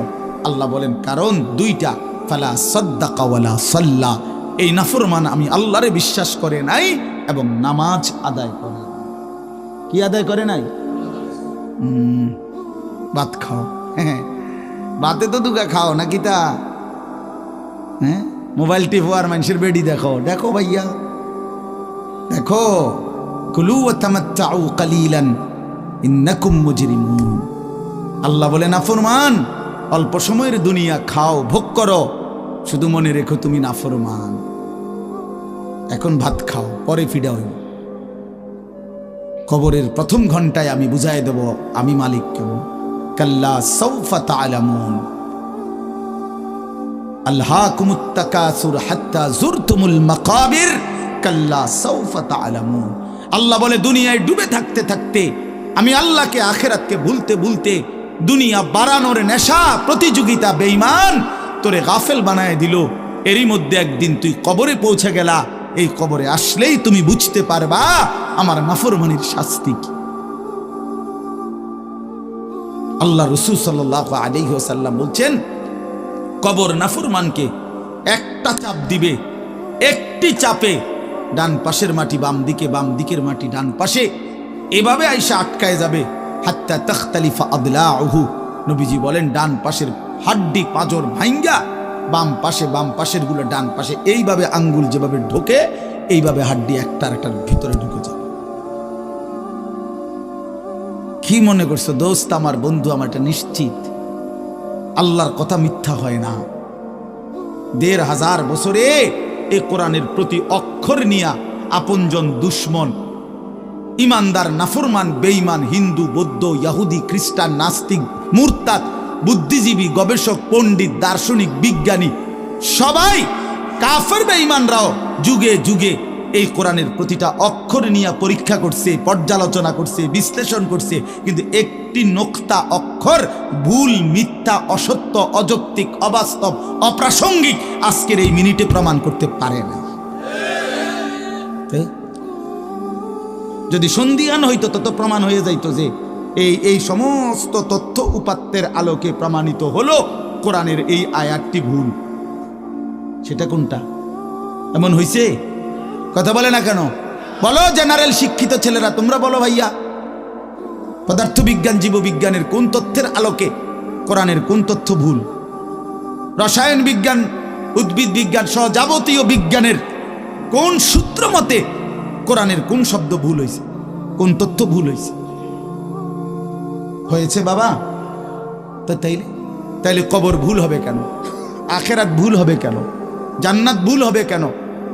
আল্লাহ বলেন, কারণ দুইটা, ফালা সাদ্দাকা ওয়ালা সাল্লা, এই নাফরমান আমি আল্লাহরে বিশ্বাস করে নাই এবং নামাজ আদায় করে নাই। কি আদায় করে নাই? ভাত খাও, হ্যাঁ ভাতে তো দুগা খাও নাকি তা? হ্যাঁ, মোবাইল টিপো আর মানুষের বেডি দেখো, দেখো ভাইয়া দেখো। কুলু ওয়া তামাত্তাউ কালিলান ইন্নাকুম মুজরিমুন। আল্লাহ বলে, নাফরমান অল্প সময়ের দুনিয়া খাও, ভোগ করো, শুধু মনে রেখো তুমি নাফরমান। এখন ভাত খাও, পরে ফিডা হইব। কবরের প্রথম ঘন্টায় আমি বুঝাই দেব আমি মালিক কেউ। কাল্লা সাউফা তা'লামুন আলহাকুমুত তাকাসুর হাত্তা যুরতুমুল মাকাবির কাল্লা সাউফা তা'লামুন। আল্লাহ বলে দুনিয়ায় ডুবে থাকতে থাকতে আমি আল্লাহকে আখিরাতকে ভুলতে ভুলতে দুনিয়া বাড়ানোর নেশা প্রতিযোগিতা বেঈমান তোরে গাফেল বানায় দিল। এরই মধ্যে একদিন তুই কবরে পৌঁছে গেলা। এই কবরে আসলেই তুমি বুঝতে পারবা আমার নাফরমানির শাস্তি কি। আল্লাহ রাসূল সাল্লাল্লাহু আলাইহি ওয়াসাল্লাম বলছেন কবর নাফরমানকে একটা চাপ দিবে, একটি চাপে ডান পাশের মাটি বাম দিকে, বাম দিকের মাটি ডান পাশে, এভাবে আইসা আটকায় যাবে। হাত্তা তাখতালিফা আদলাউহু, নবীজি বলেন ডান পাশের হাড্ডি পাঁজর ভাঙ্গা বাম পাশের গুলো ডান পাশে, এইভাবে আঙ্গুল যেভাবে ঢোকে এইভাবে হাড্ডি একটার ভিতরে ঢুকে যাবে। কি মনে করছো দোস্ত, আমার বন্ধু, আমার এটা নিশ্চিত আল্লাহর কথা মিথ্যা হয় না। ১৫০০ বছরে এই কোরআনের প্রতি অক্ষর নিয়া আপনজন দুশ্মন ইমানদার নাফরমান বেঈমান হিন্দু বৌদ্ধ ইহুদি খ্রিস্টান নাস্তিক মুরতাদ বুদ্ধিজীবী গবেষক পণ্ডিত দার্শনিক বিজ্ঞানী সবাই কাফের বেঈমানরাও যুগে যুগে এই কোরআনের প্রতিটা অক্ষর নিয়ে পরীক্ষা করছে, পর্যালোচনা করছে, বিশ্লেষণ করছে, কিন্তু একটি নোক্তা অক্ষর ভুল, মিথ্যা, অসত্য, অযৌক্তিক, অবাস্তব, অপ্রাসঙ্গিক আজকের এই মিনিটে প্রমাণ করতে পারে না। যদি সন্দিহান হইতো তত প্রমাণ হয়ে যাইতো যে এই সমস্ত তথ্য উপাত্তের আলোকে প্রমাণিত হলো কোরআনের এই আয়াতটি ভুল। সেটা কোনটা? এমন হইছে? কথা বলে না কেন? বলো জেনারেল শিক্ষিত ছেলেরা, তোমরা বলো ভাইয়া, পদার্থবিজ্ঞান জীববিজ্ঞানের কোন তথ্যের আলোকে কোরআনের কোন তথ্য ভুল? রসায়ন বিজ্ঞান উদ্ভিদ বিজ্ঞান সহ যাবতীয় বিজ্ঞানের কোন সূত্র মতে কোরআনের কোন শব্দ ভুল হয়েছে, কোন তথ্য ভুল হয়েছে? হয়েছে বাবা। তো তাইলে কবর ভুল হবে কেন? আখিরাত ভুল হবে কেন? জান্নাত ভুল হবে কেন?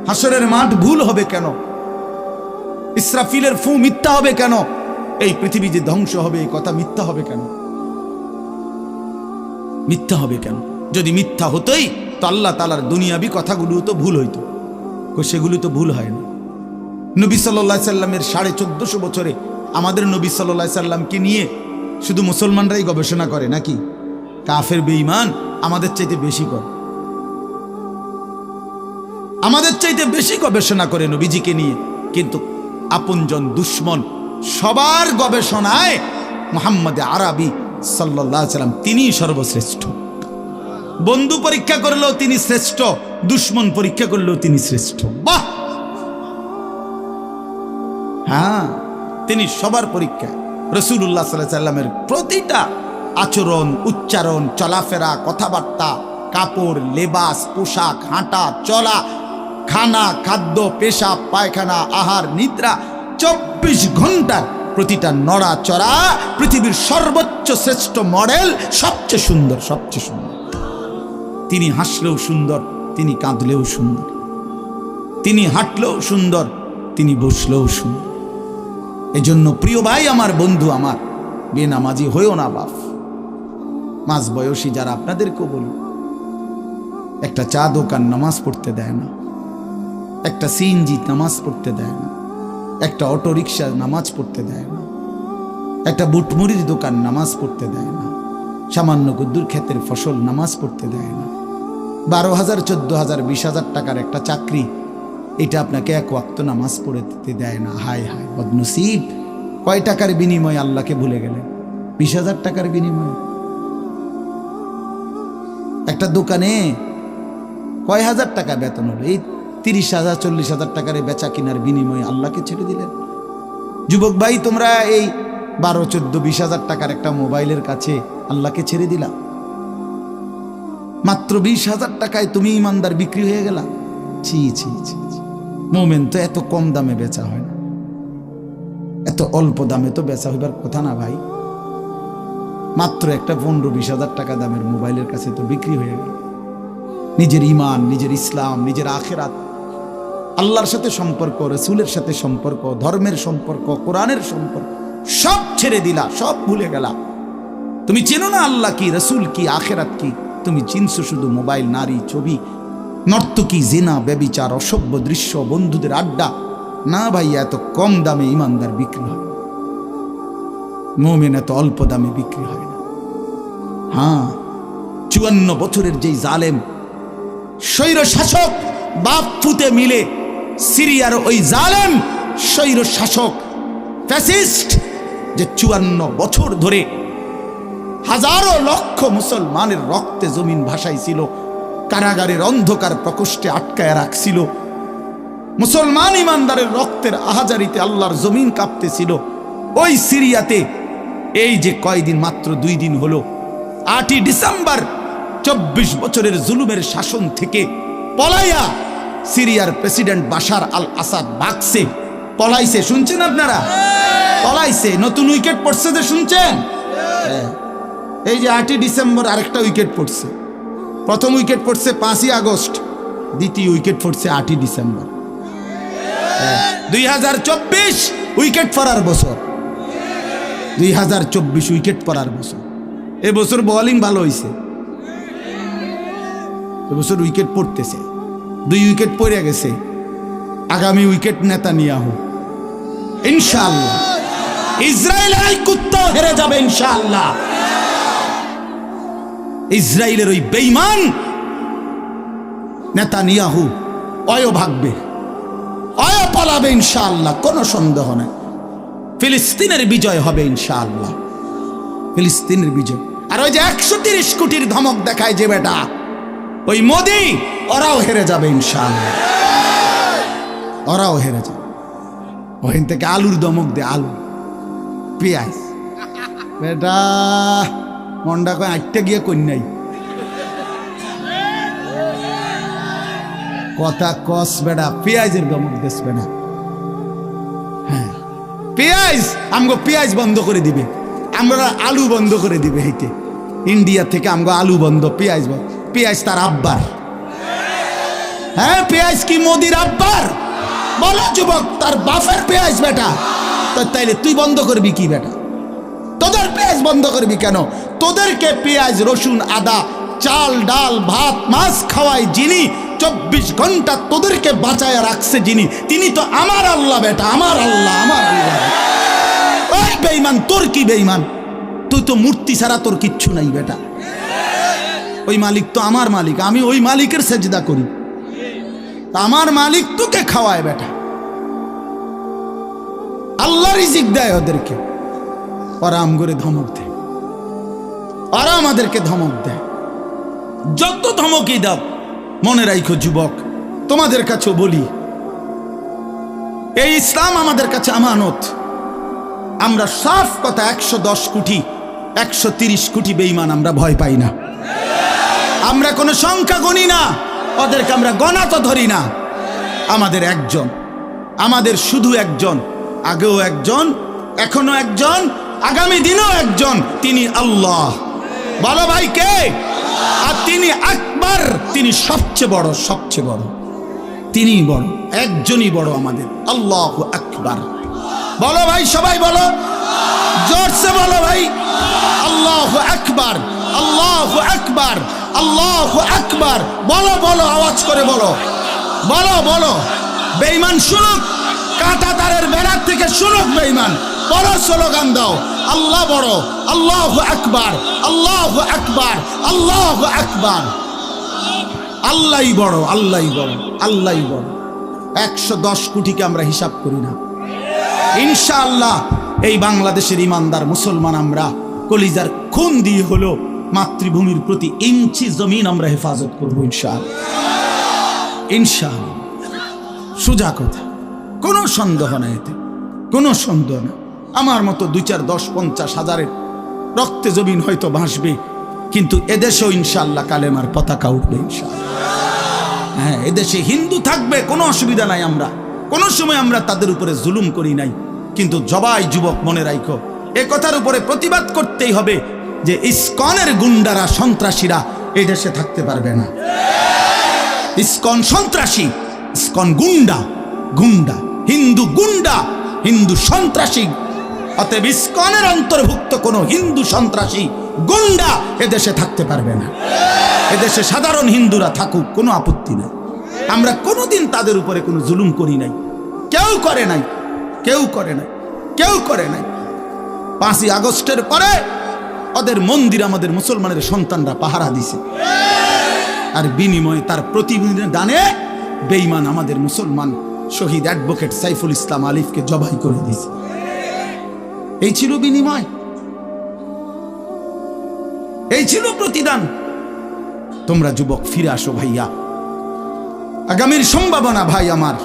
হাসরের মাঠ ভুল হবে কেন? ইসরাফিলের ফু মিথ্যা হবে কেন? এই পৃথিবী যে ধ্বংস হবে এই কথা মিথ্যা হবে কেন? মিথ্যা হবে কেন? যদি মিথ্যা হতোই তো আল্লাহ তাআলার দুনিয়াবি কথাগুলো তো ভুল হইতো, সেগুলো তো ভুল হয় না। নবী সাল্লাল্লাহু আলাইহি সাল্লামের ১৪৫০ বছরে আমাদের নবী সাল্লাল্লাহু আলাইহি সাল্লামকে নিয়ে শুধু মুসলমানরাই গবেষণা করে নাকি? কাফের বেঈমান আমাদের চাইতে বেশি করে, আমাদের চাইতে বেশি গবেষণা করে নবীজিকে নিয়ে। কিন্তু আপনজন দুশ্মন সবার গবেষণায় মুহাম্মদ আরবি সাল্লাল্লাহু আলাইহি সাল্লাম তিনিই সর্বশ্রেষ্ঠ। বন্ধু পরীক্ষা করলেও তিনি শ্রেষ্ঠ, দুশ্মন পরীক্ষা করলেও তিনি শ্রেষ্ঠ। বাহ! হ্যাঁ, তিনি সবার পরীক্ষা। রাসূলুল্লাহ সাল্লাল্লাহু আলাইহি সাল্লামের প্রতিটা আচরণ, উচ্চারণ, চলাফেরা, কথাবার্তা, কাপড়, লেবাস, পোশাক, হাঁটা চলা, খানা, খাদ্য, পেশাব, পায়খানা, আহার, নিদ্রা, ২৪ ঘন্টার প্রতিটা নড়াচড়া পৃথিবীর সর্বোচ্চ শ্রেষ্ঠ মডেল, সবচেয়ে সুন্দর, সবচেয়ে সুন্দর। তিনি হাসলেও সুন্দর, তিনি কাঁদলেও সুন্দর, তিনি হাঁটলেও সুন্দর, তিনি বসলেও সুন্দর। এজন্য প্রিয় ভাই আমার, বন্ধু আমার, বেনামাজি হইও না বাপ। মাঝ বয়সী যারা, আপনাদেরকেও বলি, একটা চা দোকান নামাজ পড়তে দেয় না, একটা সিএনজি নামাজ পড়তে দেয় না, একটা অটো রিক্সা নামাজ পড়তে দেয় না, একটা বুটমুড়ির দোকান নামাজ পড়তে দেয় না, সামান্য কুদ্দুর ক্ষেতের ফসল নামাজ পড়তে দেয় না। ১২,০০০, ১৪,০০০, ২০,০০০ টাকার একটা চাকরি, এটা আপনাকে এক ওয়াক্ত নামাজ পড়তে দেয় না। হায় হায় বদনসিব! কয় টাকার বিনিময়ে আল্লাহকে ভুলে গেলেন? ২০,০০০ টাকার বিনিময়ে। একটা দোকানে কয় হাজার টাকা বেতন হলো, এই ৩০,০০০, ৪০,০০০ টাকার বেচা কিনার বিনিময়ে আল্লাহকে ছেড়ে দিলেন। যুবক ভাই, তোমরা এই ১২, ১৪, ২০,০০০ টাকার একটা মোবাইলের কাছে আল্লাহকে ছেড়ে দিলা। মাত্র ২০,০০০ টাকায় তুমি ইমানদার বিক্রি হয়ে গেলা। ছি ছি ছি! মোমেন তো এত কম দামে বেচা হয় না, এত অল্প দামে তো বেচা হইবার কথা না ভাই। মাত্র একটা ১৫-২০,০০০ টাকা দামের মোবাইলের কাছে তো বিক্রি হয়ে গেল। নিজের ইমান, নিজের ইসলাম, নিজের আখিরাত আল্লাহর সাথে সম্পর্ক, রসুলের সাথে সম্পর্ক, ধর্মের সম্পর্ক, কোরআনের সম্পর্ক সব ছেড়ে দিলা, সব ভুলে গেলা। তুমি চেনো না আল্লাহ কি, রসুল কি, আখেরাত কি। তুমি চিনছো শুধু মোবাইল, নারী, ছবি, নর্তকী, জিনা, ব্যভিচার, অসভ্য দৃশ্য, বন্ধুদের আড্ডা। না ভাই, এত কম দামে ইমানদার বিক্রি হয়, মুমিন এত অল্প দামে বিক্রি হয় না। হ্যাঁ, 54 বছরের যেই জালেম স্বৈর শাসক বাপ ফুতে মিলে, সিরিয়ার ওই জালেম স্বৈর শাসক ফ্যাসিস্ট, যে 54 বছর ধরে হাজারো লক্ষ মুসলমানের রক্তে জমিন ভাসাইছিল, কারাগারের অন্ধকার প্রকোষ্ঠে আটকায় রাখছিল, মুসলমান ইমানদারের রক্তের আহাজারিতে আল্লাহর জমিন কাঁপতেছিল। ওই সিরিয়াতে এই যে কয়দিন, মাত্র 2 দিন হলো, 8ই ডিসেম্বর 24 বছরের জুলুমের শাসন থেকে পলাইয়া সিরিয়ার প্রেসিডেন্ট বাশার আল আসাদ ভাগছে, পলাইছে। শুনছেন আপনারা? পলাইছে। নতুন উইকেট পড়ছে যে, শুনছেন? এই যে 8ই ডিসেম্বর আরেকটা উইকেট পড়ছে। প্রথম উইকেট পড়ছে 5ই আগস্ট, দ্বিতীয় উইকেট পড়ছে 8ই ডিসেম্বর। 2024 উইকেট পড়ার বছর, 2024 উইকেট পড়ার বছর। এবছর বোলিং ভালো হয়েছে, এবছর উইকেট পড়তেছে। 2 উইকেট পড়ে গেছে, আগামী উইকেট নেতানিয়াহু ইনশাআল্লাহ। ইসরায়েল এই কুত্তা হেরে যাবে ইনশাআল্লাহ। ইসরায়েলের ওই বেঈমান নেতানিয়াহু অয় ভাগবে, অয় পালাবে ইনশাআল্লাহ, কোনো সন্দেহ নেই। ফিলিস্তিনের বিজয় হবে ইনশাআল্লাহ, ফিলিস্তিনের বিজয়। আর ওই যে 130 কোটির ধমক দেখায় যে বেটা, ওই মোদি, ওরাও হেরে যাবে ইনশাআল্লাহ, ওরাও হেরে যাবে। ওখান থেকে আলুর ধমক দে, আলু, পেঁয়াজ। বেটা মন্ডা কয় 8টা গিয়ে কন্যাই কথা কস বেটা, পেঁয়াজের ধমক দেশ বেটা। হ্যাঁ, পেঁয়াজ, আমগো পেঁয়াজ বন্ধ করে দিবে, আমরা আলু বন্ধ করে দিবে। হেঁটে ইন্ডিয়া থেকে আমগো আলু বন্ধ, পেঁয়াজ বন্ধ। পেঁয়াজ তার আব্বার। হ্যাঁ, পেঁয়াজ কি মোদির আব্বার? বলো যুবক, তার বাপের পেঁয়াজ বেটা। তো তাইলে তুই বন্ধ করবি কি বেটা? তোদের পেঁয়াজ বন্ধ করবি কেন? তোদেরকে পেঁয়াজ, রসুন, আদা, চাল, ডাল, ভাত, মাছ খাওয়াই যিনি, 24 ঘন্টা তোদেরকে বাঁচায় রাখছে যিনি, তিনি তো আমার আল্লাহ বেটা, আমার আল্লাহ, আমার আল্লাহ। ওই বেঈমান, তোর কি বেঈমান? তুই তো মূর্তি ছাড়া তোর কিচ্ছু নাই বেটা। ওই মালিক তো আমার মালিক, আমি ওই মালিকের সেজদা করি, আমার মালিক তোকে খাওয়ায় বেটা। আল্লাহ রিজিক দেয় ওদেরকে, ওরা আম করে ধমক দেয়, ওরা আমাদেরকে ধমক দেয়। যত ধমকই দাও, মনে রাখো যুবক, তোমাদের কাছেও বলি, এই ইসলাম আমাদের কাছে আমানত। আমরা সাফ কথা, 110 কোটি 130 কোটি বেঈমান আমরা ভয় পাই না। আমরা কোনো সংখ্যা গণি না, ওদেরকে আমরা গণা তো ধরি না। আমাদের একজন, আমাদের শুধু একজন, আগেও একজন, এখনো একজন, আগামী দিনও একজন, তিনি আল্লাহ। বলো ভাই কে? আর তিনি আকবার, তিনি সবচেয়ে বড়, সবচেয়ে বড়, তিনি বড়, একজনই বড় আমাদের, আল্লাহু আকবার। বলো ভাই, সবাই বলো, জোরসে বলো ভাই, আল্লাহু আকবার, আল্লাহু আকবার, আল্লাহু আকবার। বলো বলো, আওয়াজ করে বলো, বলো বলো। বেঈমান শুনুক, কাঁটাতারের বেড়ার থেকে শুনুক বেঈমান। বড় স্লোগান দাও, আল্লাহ বড়, আল্লাহু আকবার, আল্লাহু আকবার, আল্লাহু আকবার। আল্লাহই বড়, আল্লাহই বড়, আল্লাহই বড়। 110 কোটিকে আমরা হিসাব করি না। ইনশাআল্লাহ এই বাংলাদেশের ইমানদার মুসলমান আমরা কলিজার খুন দিয়ে হলো মাতৃভূমির প্রতি ইঞ্চি জমিন আমরা হেফাজত করবো ইনশাআল্লাহ, ইনশাআল্লাহ। সোজা কথা, কোনো সন্দেহ নাই, এতে কোনো সন্দেহ না। আমার মতো 2, 4, 10, 50 হাজারের রক্তে জমিন হয়তো ভাসবে, কিন্তু এদেশেও ইনশাআল্লাহ কালেমার পতাকা উঠবে ইনশাআল্লাহ। হ্যাঁ, এদেশে হিন্দু থাকবে, কোনো অসুবিধা নাই। আমরা কোনো সময় আমরা তাদের উপরে জুলুম করি নাই, কিন্তু জবাই যুবক মনে রাখো, এ কথার উপরে প্রতিবাদ করতেই হবে যে ইসকনের গুন্ডারা, সন্ত্রাসীরা এই দেশে থাকতে পারবে না। ইসকন সন্ত্রাসী, ইসকন গুন্ডা, গুন্ডা, হিন্দু গুন্ডা, হিন্দু সন্ত্রাসী। অতএব ইসকনের অন্তর্ভুক্ত কোন হিন্দু সন্ত্রাসী গুন্ডা এদেশে থাকতে পারবে না। এদেশে সাধারণ হিন্দুরা থাকুক, কোনো আপত্তি নাই। আমরা কোনোদিন তাদের উপরে কোনো জুলুম করি নাই, কেউ করে নাই, কেউ করে নাই, কেউ করে নাই। 5ই আগস্টের পরে ওদের মন্দির আমাদের মুসলমানের সন্তানরা পাহারা দিছে, আর বিনিময়ে তার প্রতিদানে বেঈমান আমাদের মুসলমান শহীদ অ্যাডভোকেট সাইফুল ইসলাম আলিফকে জবাই করে দিয়েছে। এই ছিল বিনিময়, এই ছিল প্রতিদান। তোমরা যুবক ফিরে আসো ভাইয়া, আগামীর সম্ভাবনা ভাই আমার,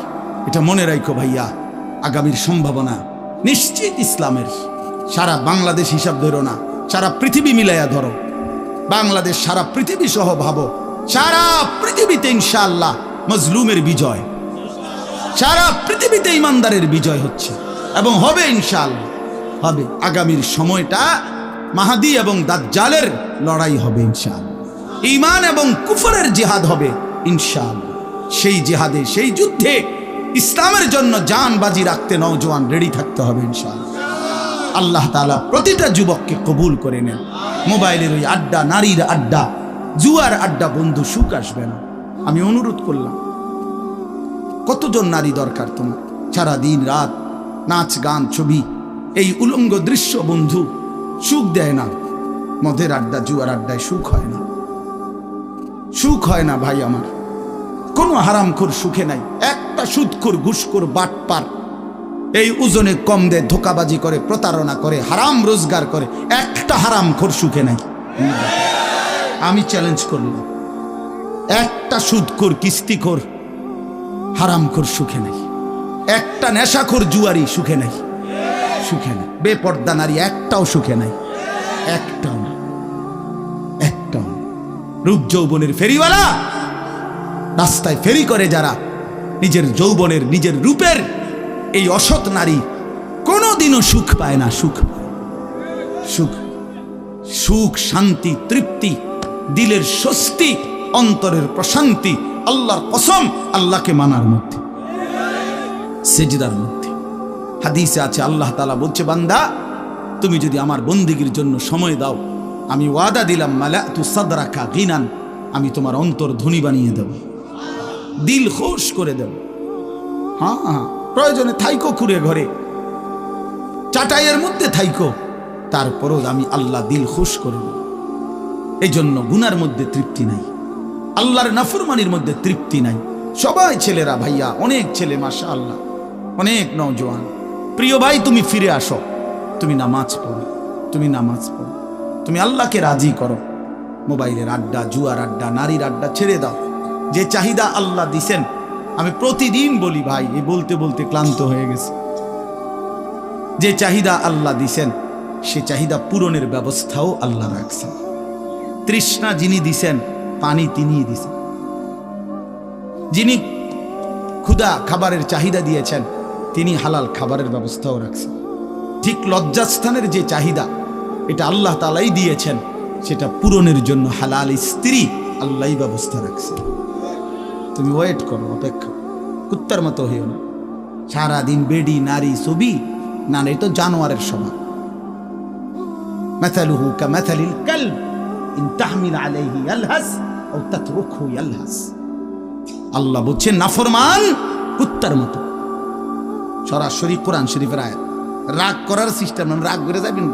এটা মনে রাখো ভাইয়া, আগামীর সম্ভাবনা নিশ্চিত ইসলামের। সারা বাংলাদেশ হিসাব ধরো না, সারা পৃথিবী মিলাইয়া ধরো। বাংলাদেশ সারা পৃথিবী সহ ভাবো, সারা পৃথিবীতে ইনশাআল্লাহ মজলুমের বিজয়, সারা পৃথিবীতে ইমানদারের বিজয় হচ্ছে এবং হবে ইনশাআল্লাহ, হবে। আগামীর সময়টা মাহাদি এবং দাজ্জালের লড়াই হবে ইনশাআল্লাহ। ঈমান এবং কুফরের জিহাদ হবে ইনশাআল্লাহ। সেই জিহাদে, সেই যুদ্ধে ইসলামের জন্য জান বাজি রাখতে নওজোয়ান রেডি থাকতে হবে ইনশাআল্লাহ। আল্লাহ তাআলা প্রতিটা যুবককে কবুল করে নেন। মোবাইলের ওই আড্ডা, নারীর আড্ডা, জুয়ার আড্ডা, বন্ধু সুখ আসবে না। আমি অনুরোধ করলাম, কতজন নারী দরকার তোমার? সারা দিন রাত নাচ গান ছবি, এই উলঙ্গ দৃশ্য বন্ধু সুখ দেয় না। মদের আড্ডা, জুয়ার আড্ডায় সুখ হয় না, সুখ হয় না ভাই আমার। কোনো হারামখোর সুখে নাই। একটা সুদখোর, ঘুষখোর, বাটপার এই ওজনে কম দেয়, ধোকাবাজি করে, প্রতারণা করে, হারাম রোজগার করে, একটা হারামখোর সুখে নাই। আমি চ্যালেঞ্জ করলাম, একটা সুদখোর, কিস্তিখোর, হারামখোর সুখে নাই। একটা নেশাখোর জুয়ারি সুখে নাই, সুখে নাই। বেপর্দা নারী একটাও সুখে নাই, একটাও না, একটাও না। রূপ যৌবনের ফেরিওয়ালা, রাস্তায় ফেরি করে যারা, নিজের যৌবনের, নিজের রূপের এই অসৎ নারী কোনোদিনও সুখ পায় না। সুখ, সুখ, সুখ, শান্তি, তৃপ্তি, দিলের স্বস্তি, অন্তরের প্রশান্তি আল্লাহর কসম আল্লাহকে মানার মধ্যে, সেজদার মধ্যে। হাদিসে আছে, আল্লাহ তাআলা বলছে, বান্দা তুমি যদি আমার বন্দেগীর জন্য সময় দাও, আমি ওয়াদা দিলাম, মালাতু সাদরাকা গিনান, আমি তোমার অন্তর ধনী বানিয়ে দেব, দিল খুশ করে দেব। হ্যাঁ হ্যাঁ, প্রয়োজনে থাইকো খুঁড়ে ঘরে, চাটাইয়ের মধ্যে থাইকো, তারপরও আমি আল্লাহ দিল খুশ করে দেব। এই জন্য গুনার মধ্যে তৃপ্তি নাই, আল্লাহর নাফরমানির মধ্যে তৃপ্তি নাই। সবাই ছেলেরা, ভাইয়া, অনেক ছেলে মাশাআল্লাহ, অনেক নওজোয়ান। প্রিয় ভাই, তুমি ফিরে আসো, তুমি নামাজ পড়ো, তুমি নামাজ পড়ো, তুমি আল্লাহকে রাজি করো। মোবাইলের আড্ডা, জুয়ার আড্ডা, নারীর আড্ডা ছেড়ে দাও। যে চাহিদা আল্লাহ দিছেন, আমি প্রতিদিন বলি ভাই, এই বলতে বলতে ক্লান্ত হয়ে গেছে। যে চাহিদা আল্লাহ দিছেন, সে চাহিদা পূরণের ব্যবস্থাও আল্লাহ রাখছেন। তৃষ্ণা যিনি দিছেন, পানি তিনিই দিছেন। যিনি ক্ষুধা, খাবারের চাহিদা দিয়েছেন, তিনি হালাল খাবারের ব্যবস্থাও রাখছেন। ঠিক লজ্জাস্থানের যে চাহিদা, এটা আল্লাহ তাআলাই দিয়েছেন, সেটা পূরণের জন্য হালাল স্ত্রী আল্লাহই ব্যবস্থা রাখছে। তুমি ওয়েট করো, অপেক্ষা, কুত্তার মতো হইও না। সারাদিন বেডি, নারী, ছবি, না, এই তো জানোয়ারের সমান। মাথালুহু কামাথালিল কালব ইন তাহমিল আলাইহি ইয়ালহাস আও তাতরুকহু ইয়ালহাস। আল্লাহ বলছেন নাফরমান কুত্তার মতো। সরাসরি কোরআন শরীফের আয়াত। রাগ করার সিস্টেম, রাগ করে যাবেন,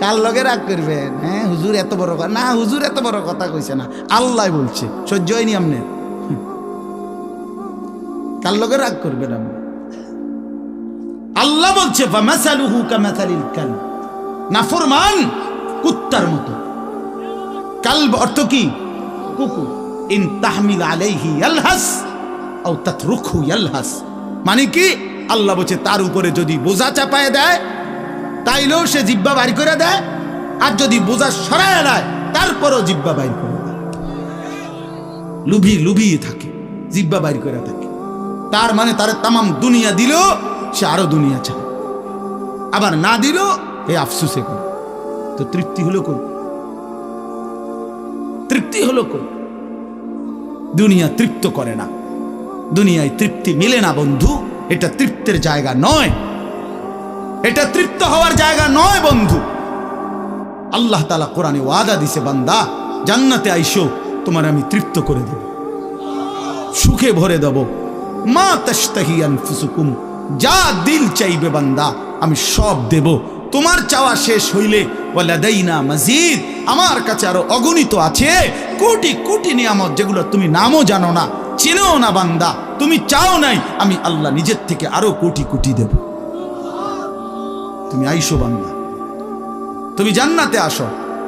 কার লগে রাগ করবেন? হ্যাঁ, হুজুর এত বড় কথা না, হুজুর এত বড় কথা কইছে না, আল্লাহ বলছে, সহ্য হয়নি আপনি, কার লগে রাগ করবেন আপনি? আল্লাহ বলছে ফামাসালুহু কামাসালিল কালব, নাফরমান কুত্তার মতো। কালব অর্থ কি? কুকুর। ইন তাহমিল আলাইহি ইয়ালহাস আও তাতরুকহু ইয়ালহাস, মানে কি? আল্লাহ বলছে তার উপরে যদি বোঝা চাপায় দেয়, তাইলেও সে জিহ্বা বাইর করে দেয়, আর যদি বোঝা সরায় দেয়, তারপরও জিহ্বা বাইর করে দেয়। লুভিয়ে থাকে, জিহ্বা বাইর করে থাকে। তার মানে তার তামাম দুনিয়া দিল, সে আরো দুনিয়া চায়, আবার না দিল এ আফসুসে করে। তো তৃপ্তি হলো কই? তৃপ্তি হলো কই? দুনিয়া তৃপ্ত করে না। দুনিয়ায় তৃপ্তি মিলে না বন্ধু, এটা তৃপ্তের জায়গা নয়, এটা তৃপ্ত হওয়ার জায়গা নয় বন্ধু। আল্লাহ তাআলা কোরআনে ওয়াদা দিছে, বান্দা জান্নাতে আইসো, তোমার আমি তৃপ্ত করে দেব, সুখে ভরে দেব। মা তাশতাহি আনফুসুকুম, যা দিল চাইবে বান্দা আমি সব দেব। তোমার চাওয়া শেষ হইলে ওয়ালাদাইনা মাজিদ, আমার কাছে আরো অগণিত আছে কোটি কোটি নিয়ামত, যেগুলো তুমি নামও জানো না, চেনেও না বান্দা, তুমি চাও নাই, আমি আল্লাহ নিজের থেকে আরো কোটি কোটি দেব। তুমি আইসো বান্দা, তুমি জান্নাতে আসো,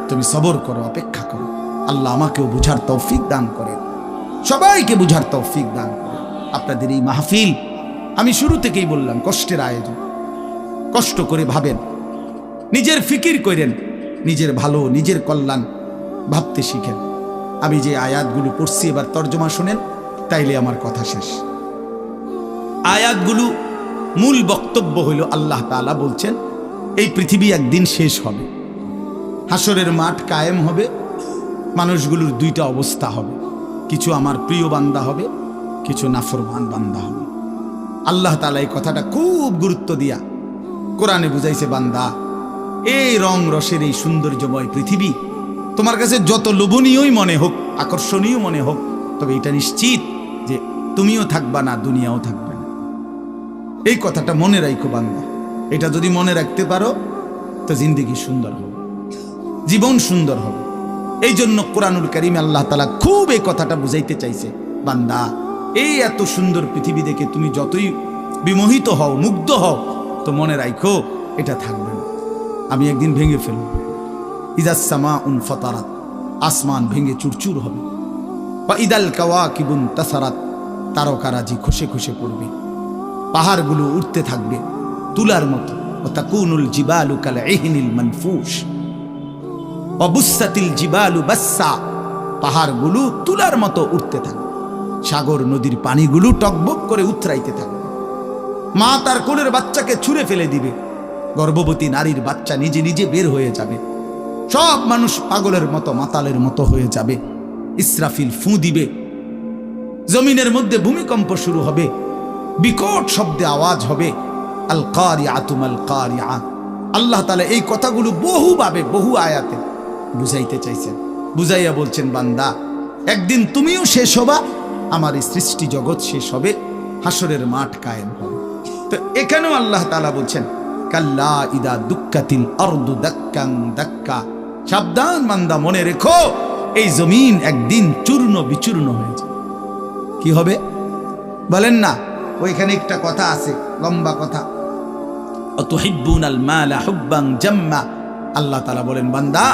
তুমি সবর করো, অপেক্ষা করো। আল্লাহ আমাকেও বুঝার তৌফিক দান করেন, সবাইকে বুঝার তৌফিক দান করেন। আপনাদের এই মাহফিল আমি শুরু থেকেই বললাম কষ্টের আয়োজন, কষ্ট করে ভাবেন, নিজের ফিকির করেন, নিজের ভালো নিজের কল্যাণ ভাবতে শিখেন। আমি যে আয়াতগুলো পড়ছি এবার তর্জমা শুনেন, তাইলে আমার কথা শেষ। আয়াতগুলো মূল বক্তব্য হইল আল্লাহ তাআলা বলছেন এই পৃথিবী একদিন শেষ হবে, হাসরের মাঠ কায়েম হবে, মানুষগুলোর দুইটা অবস্থা হবে, কিছু আমার প্রিয় বান্দা হবে, কিছু নাফরমান বান্দা হবে। আল্লাহ তাআলা এই কথাটা খুব গুরুত্ব দিয়া কোরআনে বুঝাইছে, বান্দা এই রং রসের এই সৌন্দর্যময় পৃথিবী তোমার কাছে যত লোভনীয়ই মনে হোক, আকর্ষণীয় মনে হোক, তবে এটা নিশ্চিত যে তুমিও থাকবা না, দুনিয়াও থাকবে না। এই কথাটা মনে রাখো বান্দা, এটা যদি মনে রাখতে পারো তো জিন্দেগি সুন্দর হবে, জীবন সুন্দর হবে। এই জন্য কোরআনুল কারীমে আল্লাহ তাআলা খুব এই কথাটা বুঝাইতে চাইছে, বান্দা এই এত সুন্দর পৃথিবী দেখে তুমি যতই বিমোহিত হও, মুগ্ধ হও, তো মনে রাখো এটা থাকবে না, আমি একদিন ভেঙে ফেলব। ইদাস সামাউন ফাতারাত, আসমান ভেঙে চুরচুর হবে। বা ইদাল কাওয়াকিবুন তাসারাত, তারকারাজি খসে খসে পড়বে, পাহাড়গুলো উঠতে থাকবে তুলার মতো। ও তাকুনুল জিবালু কাল ইহনিল মানফুস, অবুসাতিল জিবালু বাসসা, পাহাড়গুলো তুলার মতো উঠতে থাকবে, সাগর নদীর পানিগুলো টকবক করে উতরাইতে থাকবে। মা তার কোলের বাচ্চাকে ছুঁড়ে ফেলে দিবে, গর্ভবতী নারীর বাচ্চা নিজে নিজে বের হয়ে যাবে, সব মানুষ পাগলের মতো মাতালের মতো হয়ে যাবে। ইসরাফিল ফু দিবে, জমিনের মধ্যে ভূমিকম্প শুরু হবে, বিকট শব্দে আওয়াজ হবে, আল কারিআতু মাল কারিআ। আল্লাহ তাআলা এই কথাগুলো বহুভাবে বহু আয়াতে বুঝাইতে চাইছেন, বুঝাইয়া বলছেন, বান্দা একদিন তুমিও শেষ হবা, আমার এই সৃষ্টি জগৎ শেষ হবে, হাসরের মাঠ কায়েম হবে। তো এখানেও আল্লাহ তাআলা বলছেন, কাল্লা ইদা দুক্কাতিল আরদু দাক্কান দাক্কা, সাবধান বান্দা, মনে রেখো এই জমিন একদিন চূর্ণ বিচূর্ণ হয়ে যাবে। কি হবে বলেন না? ওইখানে একটা কথা আছে, লম্বা কথা, অতুহিব্বুনাল মালা হুব্বান জাম্মা। আল্লাহ তাআলা বলেন, বান্দা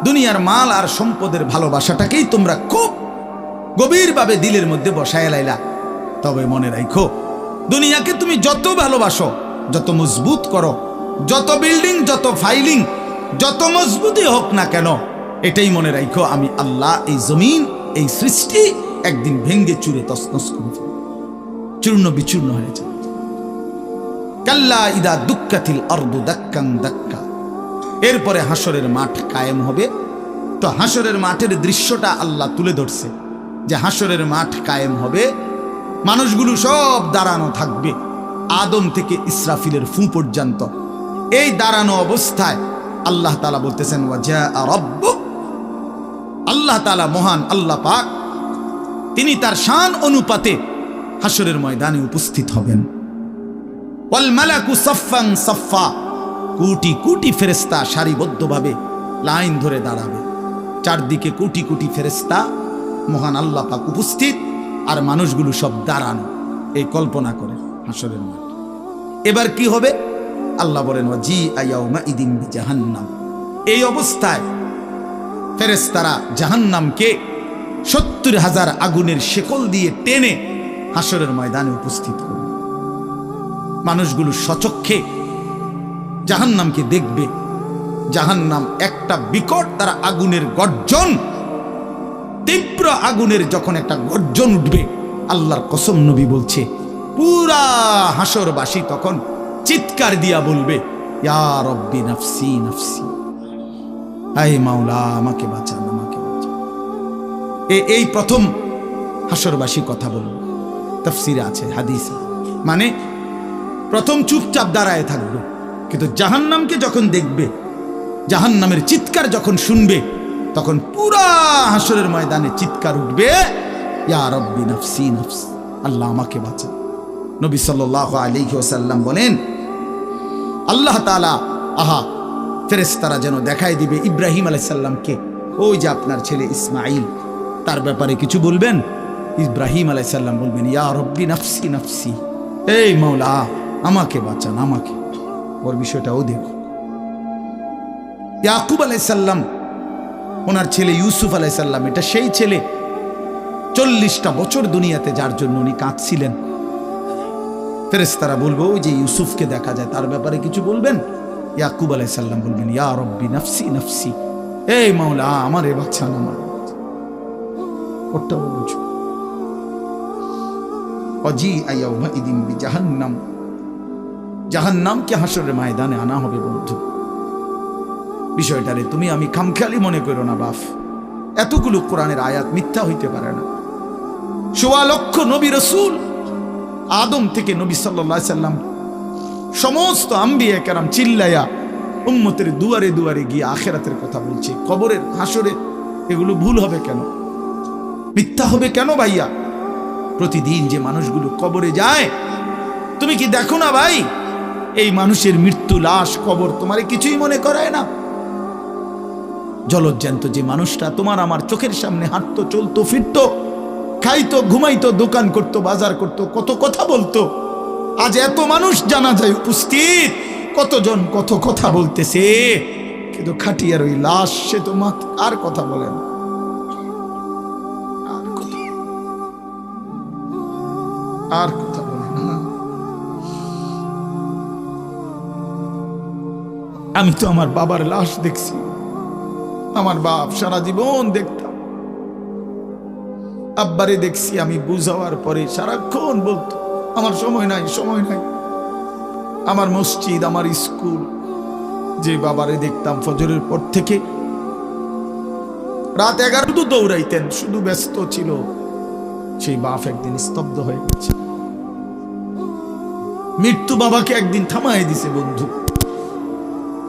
দুনিয়ার মাল আর সম্পদের ভালোবাসাটাকেই তোমরা খুব গভীরভাবে দিলের মধ্যে বসায় লাইলা। তবে মনে রাখো, দুনিয়াকে তুমি যত ভালোবাসো, যত মজবুত করো, যত বিল্ডিং, যত ফাইলিং, যত মজবুতই হোক না কেন, এটাই মনে রাখো আমি আল্লাহ এই জমিন, এই সৃষ্টি একদিন ভেঙ্গে চুরে তছনছ করে ফেলব, চূর্ণ বিচূর্ণ হয়ে যাবে। কাল্লা ইদা দুক্কাতিল আরদু দাক্কান দাক্কা। এরপরে হাসরের মাঠ কায়েম হবে। তো হাসরের মাঠের দৃশ্যটা আল্লাহ তুলে ধরছে যে হাসরের মাঠ কায়েম হবে, মানুষগুলো সব দাঁড়ানো থাকবে, আদম থেকে ইসরাফিলের ফু পর্যন্ত। এই দাঁড়ানো অবস্থায় আল্লাহ তাআলা বলতেছেন, ওয়াজা রাব্বুক, আল্লাহ তাআলা মহান আল্লাহ পাক, তিনি তার শান অনুপাতে হাসরের ময়দানে উপস্থিত হবেন। ওয়াল মালাকু সাফফান সাফফা, কোটি কোটি ফেরেশতা সারিবদ্ধভাবে লাইন ধরে দাঁড়াবে, চারদিকে কোটি কোটি ফেরেশতা, মহান আল্লাহ পাক উপস্থিত, আর মানুষগুলো সব দাঁড়ানো। এই কল্পনা করে হাসরের মাঠ। এবার কি হবে? আল্লাহ বলেন, ওয়াজি আয়াউমা ইদিন বিজাহান্নাম। এই অবস্থায় ফেরেশতারা জাহান্নামকে ৭০,০০০ আগুনের শেকল দিয়ে টেনে হাসরের ময়দানে উপস্থিত করবে। মানুষগুলো সচক্ষে জাহান্নামকে দেখবে। জাহান্নাম একটা বিকট তার আগুনের গর্জন, তীব্র আগুনের যখন একটা গর্জন উঠবে, আল্লাহর কসম নবী বলছে, পুরা হাসরবাসী তখন চিৎকার দিয়া বলবে, ইয়া রব্বি নাফসি নাফসি, আয় মাওলা আমাকে বাঁচান, আমাকে বাঁচান। এই প্রথম হাসরবাসী কথা বলবে। তাফসিরে আছে, হাদিসে। মানে প্রথম চুপচাপ দাঁড়ায় থাকবে, কিন্তু জাহান্নামকে যখন দেখবে, জাহান্নামের চিৎকার যখন শুনবে, তখন পুরা হাসরের ময়দানে চিৎকার উঠবে, ইয়া রব্বি নফসি নফসি, আল্লাহ আমাকে বাঁচা। নবী সাল্লাল্লাহু আলাইহি ওয়াসাল্লাম বলেন, আল্লাহ তাআলা ফেরেশতারা যেন দেখায় দিবে ইব্রাহিম আলাইহিস সালামকে, ওই যে আপনার ছেলে ইসমাঈল, তার ব্যাপারে কিছু বলবেন। ইব্রাহিম আলাইহিস সালাম বলবেন, ইয়া রব্বি নফসি নফসি, এই মাওলা আমাকে বাঁচান, আমাকে। ওর বিষয়টাও দেখো। ইয়াকুব আলাইহিস সালাম, ওনার ছেলে ইউসুফ আলাইহিস সালাম, এটা সেই ছেলে 40টা বছর দুনিয়াতে যার জন্য উনি কাঁদছিলেন। ফেরেশতারা বলবো, ওই যে ইউসুফকে দেখা যায়, তার ব্যাপারে কিছু বলবেন। ইয়াকুব আলাইহিস সালাম বলবেন, ইয়া রব্বি নফসি নফসি, এই মাওলা আমারে বাঁচান, আমার ওটাও বুঝো। অজি আয়াউমা ইদিন বিজাহান্নাম, জাহান্নামকে হাসরের ময়দানে আনা হবে। বন্ধু, বিষয়টারে তুমি আমি খামখেয়ালি মনে করো না বাপ। এতগুলো কোরআনের আয়াত মিথ্যা হইতে পারে না। ১৬ লক্ষ নবী রাসূল, আদম থেকে নবী সাল্লাল্লাহু আলাইহি সাল্লাম, সমস্ত আম্বিয়া কেরাম চিল্লায়া উম্মতের দুয়ারে দুয়ারে গিয়ে আখিরাতের কথা বলছে, কবরের, হাসরে। এগুলো ভুল হবে কেন, মিথ্যা হবে কেন ভাইয়া? প্রতিদিন যে মানুষগুলো কবরে যায়, তুমি কি দেখো না ভাই, এই মানুষের মৃত্যু, লাশ, কবর তোমারে কিছুই মনে করায় না? জলজ্জান্ত যে মানুষটা তোমার আমার চোখের সামনে হাঁটতো, চলতো, ফিরতো, খাইতো, ঘুমাইতো, দোকান করতো, বাজার করতো, কত কথা বলতো, আজ এত মানুষ জানাজায় উপস্থিত, কতজন কত কথা বলতেছে, কিন্তু খাটিয়ার ওই লাশ, সে তো আর কথা বলে না। আর কথা বলে না। আমি তো আমার বাবার লাশ দেখছি, আমার বাপ সারা জীবন দেখতাম, আব্বারে দেখছি আমি বুঝাওয়ার পরে সারাক্ষণ বলতো, আমার সময় নাই, সময় নাই। আমার মসজিদ, আমার স্কুল, যে বাবারে দেখতাম ফজরের পর থেকে রাত 11 দৌড়াইতেন, শুধু ব্যস্ত ছিল, সেই বাপ একদিন স্তব্ধ হয়ে গেছে। মৃত্যু বাবাকে একদিন থামায় দিছে। বন্ধু,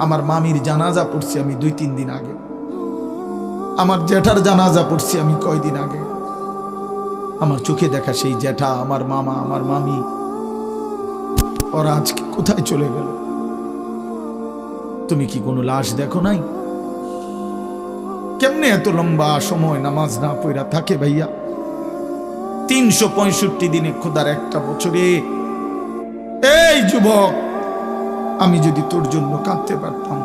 আমার মামির জানাজা পড়ছি আমি 2-3 দিন আগে, আমার জ্যাঠার জানাজা পড়ছি আমি কয়দিন আগে। আমার চোখে দেখা সেই জ্যাঠা, আমার মামা, আমার মামি, ওরা আজকে কোথায় চলে গেল? তুমি কি কোনো লাশ দেখো নাই? কেমনে এত লম্বা সময় নামাজ না পড়া থাকে ভাইয়া? 365 দিনে, খোদার একটা বছরে। এই যুবক, আমি যদি তোর জন্য কাঁদতে পারতাম,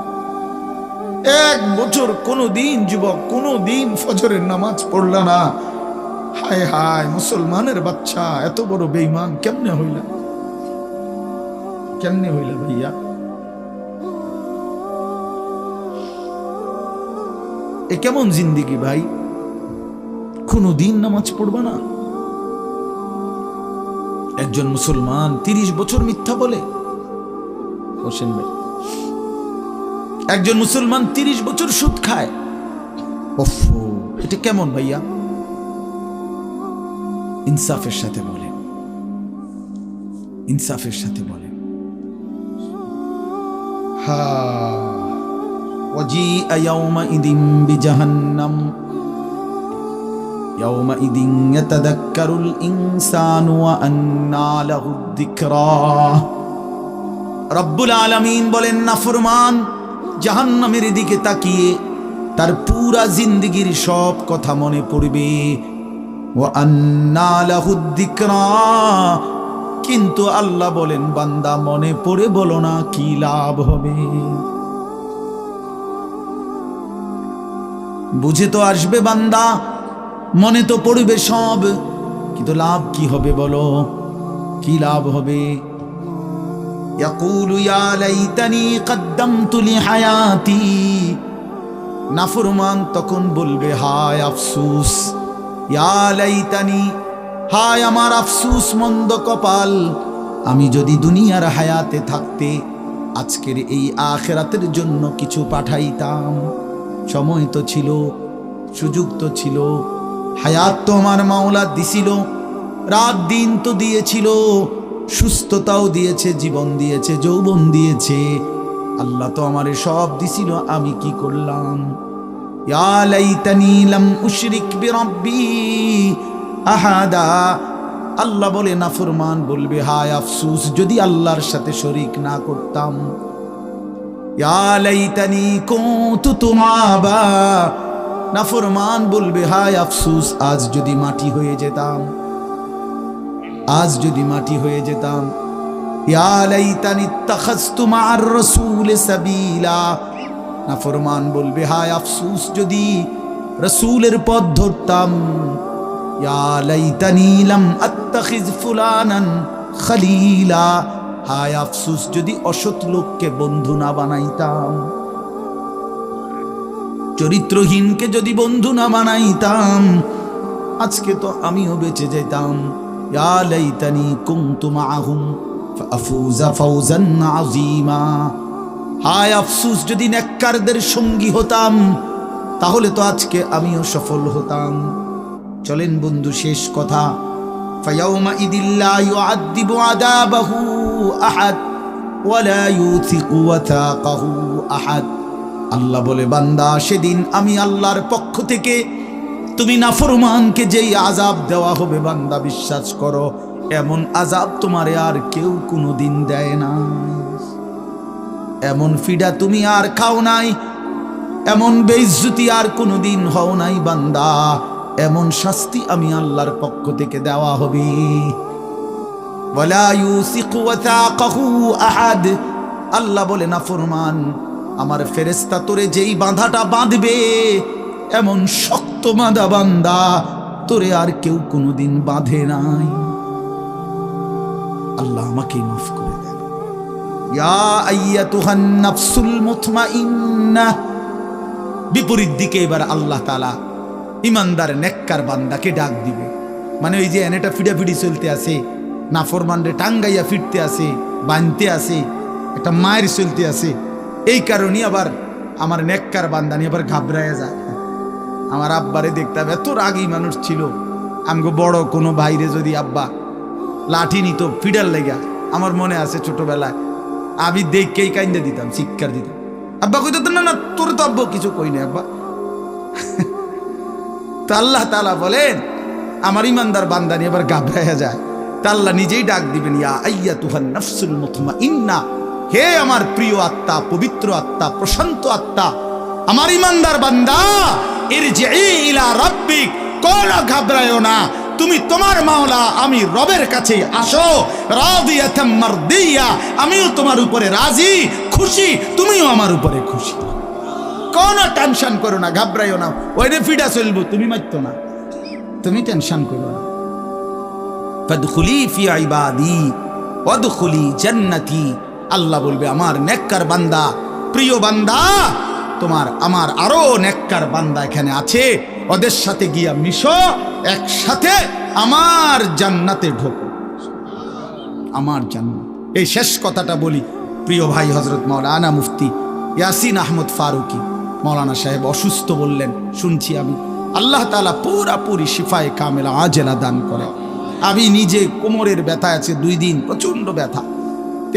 1 বছর কোনোদিন যুবক, কোনোদিন ফজরের নামাজ পড়লা না, হায় হায় মুসলমানের বাচ্চা, এত বড় বেঈমান কেমনে হইলা? কেমনে হইলা ভাইয়া? এ কেমন জিন্দিগি ভাই? কোনোদিন নামাজ পড়বা না? একজন মুসলমান 30 বছর মিথ্যা বলে। হোসেন ভাই, একজন মুসলমান 30 বছর সুদ খায়। এটা কেমন ভাইয়া? ইনসাফের সাথে বলেন, ইনসাফের সাথে বলেন। ওয়াজিআ ইয়াওমাইদিন বিজাহান্নাম ইয়াওমাইদিন ইয়াতাযাক্কারুল ইনসানু ওয়া আন্না লাহুদ যিকরা। রব্বুল আলামিন বলেন, নাফরমান জাহান্নামের দিকে তাকিয়ে তার পুরা জিন্দেগীর সব কথা মনে পড়বে। ওয়া আন্না লাহুদ যিকরা, কিন্তু আল্লাহ বলেন, বান্দা মনে পড়ে বলো না, কি লাভ হবে? বুঝে তো আসবে বান্দা, মনে তো পড়বে সব, কিন্তু লাভ কি হবে বলো? কি লাভ হবে? ইয়াকুলু ইয়া লাইতানি কদ্দামতু লিহায়াতি। নাফরমান তখন বলবে, হায় আফসোস, ইয়া লাইতানি, হায় আমার আফসোস, মন্দ কপাল, আমি যদি দুনিয়ার হায়াতে থাকতে আজকের এই আখিরাতের জন্য কিছু পাঠাইতাম। সময় তো ছিল, সুযোগ তো ছিল, হায়াত তো আমার মাওলা দিছিল, রাত দিন তো দিয়েছিল, সুস্থতাও দিয়েছে, জীবন দিয়েছে, যৌবন দিয়েছে। আল্লাহ তো আমারে সব দিছিল, আমি কি করলাম? ইয়া লাইতানি লাম উশরিক বিরাব্বি আহাদা। আল্লাহ বলে, নাফরমান বলবে, হায় আফসোস যদি আল্লাহর সাথে শরীক না করতাম। ইয়া লাইতানি কুনতু তুরাবা। নাফরমান বলবে, হায় আফসোস আজ যদি মাটি হয়ে যেতাম, আজ যদি মাটি হয়ে যেতাম। ইয়া লাইতানি ইত্তাখাযতু মা'আর রাসূল সাবিলা। নাফরমান বলবে, হায় আফসোস যদি রাসূলের পথ ধরতাম। ইয়া লাইতানি লাম আত্তাখিয ফুলানান খলীলা। হায় আফসোস যদি অসৎ লোককে বন্ধু না বানাইতাম, চরিত্রহীনকে যদি বন্ধু না বানাইতাম, আজকে তো আমিও বেঁচে যেতাম। ইয়া লাইতানি কুনতু মা'আহুম ফাফুযা ফাওজান আযীমা। হায় আফসোস যদি নেককারদের সঙ্গী হতাম, তাহলে তো আজকে আমিও সফল হতাম। চলেন বন্ধু, শেষ কথা। ফায়াউমা ইদিল্লা ইউআযযিবু আযাবাহু আহাদ ওয়া লা ইউথিকু ওয়াথাকাহু আহাদ। আল্লাহ বলে, বান্দা সেদিন আমি আল্লাহর পক্ষ থেকে তুমি নাফরমানকে যেই আযাব দেওয়া হবে, বান্দা বিশ্বাস করো এমন আযাব তোমারে আর কেউ কোনোদিন দেয় না। এমন ফিডা তুমি আর খাও নাই, এমন বেইজ্জতি আর কোনোদিন হও নাই বান্দা। এমন শাস্তি আমি আল্লাহর পক্ষ থেকে দেওয়া হবে। ওয়ালা ইউসিকু ওয়াথাকাহু আহাদ। আল্লাহ বলে, নাফরমান আমার ফেরেশতা তোরে যেই বাঁধাটা বাঁধবে, এমন শক্ত বাঁধা বান্দা তোরে আর কেউ কোনোদিন বাঁধে নাই। আল্লাহ আমাকে মাফ করে দেন। ইয়া আইয়াতুহান নাফসুল মুতমাইন্নাহ। বিপরীত দিকে এবার আল্লাহ তাআলা ইমানদার নেককার বান্দাকে ডাক দিবে। মানে ওই যে এনেটা ফিডাফিডি চলতে আছে, নাফরমানরে টাঙ্গাইয়া ফিরতে আছে, বানতে আছে, একটা মায়ের চলতে আছে, এই কারণে আবার আমার নেককার বান্দা নিয়ে আবার ঘাবড়াইয়া যায়। আমার আব্বারে দেখতাম, এত রাগী মানুষ ছিল। আমগো বড় কোনো ভাইরে যদি আব্বা লাঠি নিত ফিডার লেগা, আমার মনে আছে ছোটবেলায় আমি দেখকেই কাইন্দা দিতাম, চিৎকার দিতাম। আব্বা কইতো, না না তোর তো আব্বা কিছু কই না আব্বা। তো আল্লাহ তাআলা বলেন, আমার ইমানদার বান্দা নিয়ে আবার ঘাবড়াইয়া যায়। তা আল্লাহ নিজেই ডাক দিবেন, ইয়া আইয়াতুহান নাফসুল মুতমাইন্না। হে আমার প্রিয় আত্মা, পবিত্র আত্মা, প্রশান্ত আত্মা, আমার ইমানদার বান্দা, ইরজিই ইলা রাব্বিক। কোন ঘাবড়ায়ো না, তুমি তোমার মাওলা আমি রবের কাছে আসো। রাদিয়াতাম মারদিয়া। আমিও তোমার উপরে রাজি, খুশি, তুমিও আমার উপরে খুশি। কোনো টেনশন করো না, ঘাবড়াইও না। ওইরে ফিডা চলবো, তুমি মারতো না, তুমি টেনশন করো না। ফাদখুলি ফি ইবাদি ওয়াদখুলি জান্নাতি। আল্লাহ বলবে, আমার নেককার বান্দা, প্রিয় বান্দা, তোমার আমার আরো নেককার বান্দা এখানে আছে, ওদের সাথে গিয়া মিশো, একসাথে আমার জান্নাতে ঢোকো। আমার জান্নাত। এই শেষ কথাটা বলি, প্রিয় ভাই হযরত মাওলানা মুফতি ইয়াসিন আহমদ ফারুকি মাওলানা সাহেব অসুস্থ বললেন, শুনছি আমি। আল্লাহ তাআলা পুরাপুরি শিফায়ে কামেলা আজেলা দান করে। আমি নিজে কোমরের ব্যথা আছে 2 দিন, প্রচন্ড ব্যথা।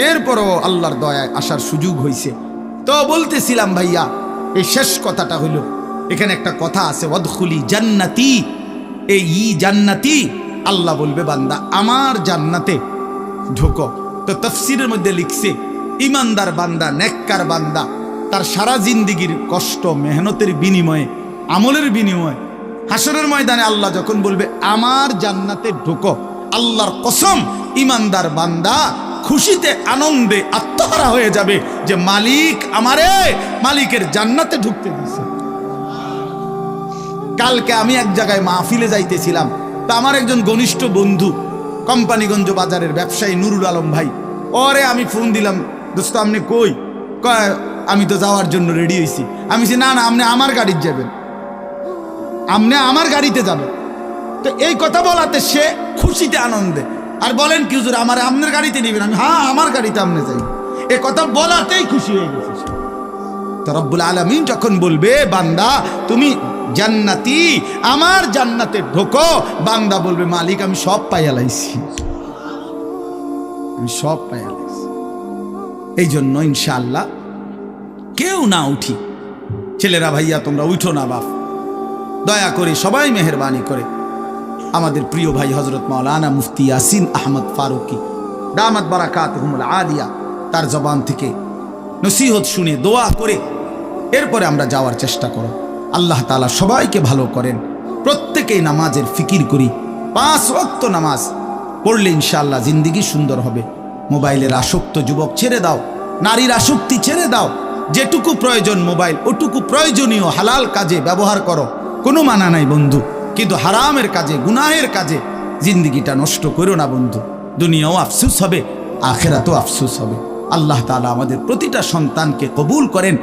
এরপরও আল্লাহর দয়ায় আসার সুযোগ হয়েছে। তো বলতেছিলাম ভাইয়া, এই শেষ কথাটা হইল, এখানে একটা কথা আছে, ওয়াদখুলি জান্নাতি। এই জান্নাতি, আল্লাহ বলবে বান্দা আমার জান্নাতে ঢোকো। তো তাফসীরের মধ্যে লিখছে, ইমানদার বান্দা, নেককার বান্দা, তার সারা জিন্দেগির কষ্ট মেহনতের বিনিময়ে, আমলের বিনিময়ে হাসরের ময়দানে আল্লাহ যখন বলবে আমার জান্নাতে ঢোকো, আল্লাহর কসম ইমানদার বান্দা খুশিতে আনন্দে আত্মহারা হয়ে যাবে যে মালিক আমারে মালিকের জান্নাতে ঢুকতে দিয়েছে। কালকে আমি এক জায়গায় মাহফিলে যাইতেছিলাম, তা আমার একজন ঘনিষ্ঠ বন্ধু, কোম্পানিগঞ্জ বাজারের ব্যবসায়ী নুরুল আলম ভাই, ওরে আমি ফোন দিলাম, দোস্ত আপনি কই? কয় আমি তো যাওয়ার জন্য রেডি হয়েছি। আমি বলছি, না না, আপনি আমার গাড়িতে যাবেন, আপনি আমার গাড়িতে যাবেন। তো এই কথা বলাতে সে খুশিতে আনন্দে, আর বলেন কি হুজুর আমার আপনার গাড়িতে নেবেন? আমি, হ্যাঁ আমার গাড়িতে আপনি যাই। এ কথা বলাতেই খুশি হয়ে গেছে। তো রব্বুল আলামিন যখন বলবে বান্দা তুমি জান্নাতি, আমার জান্নাতে ঢোকো। বান্দা বলবে মালিক আমি সব পাইয়া লাইছি, আমি সব পাইয়া লাইছি। এই জন্য ইনশাআল্লাহ কেউ না উঠি, ছেলেরা ভাইয়া তোমরা উঠো না বাপ, দয়া করে সবাই মেহরবানি করে আমাদের প্রিয় ভাই হযরত মাওলানা মুফতি ইয়াসিন আহমদ ফারুকি দামাত বারাকাতুহুমুল আলিয়া তার জবান থেকে নসিহত শুনে দোয়া করে এরপরে আমরা যাওয়ার চেষ্টা করো। আল্লাহ তাআলা সবাইকে ভালো করেন। প্রত্যেকেই নামাজের ফিকির করি, 5 ওয়াক্ত নামাজ পড়লে ইনশাআল্লাহ জিন্দেগি সুন্দর হবে। মোবাইলের আসক্ত যুবক ছেড়ে দাও, নারীর আসক্তি ছেড়ে দাও। যেটুকু প্রয়োজন মোবাইল ওটুকু প্রয়োজনীয় হালাল কাজে ব্যবহার করো, কোনো মানা নাই বন্ধু, কিন্তু হারামের কাজে গুনাহের কাজে জিন্দেগিটা নষ্ট করো না বন্ধু। দুনিয়াও আফসোস হবে, আখিরাতেও আফসোস হবে। আল্লাহ তাআলা আমাদের প্রতিটা সন্তানকে কবুল করেন।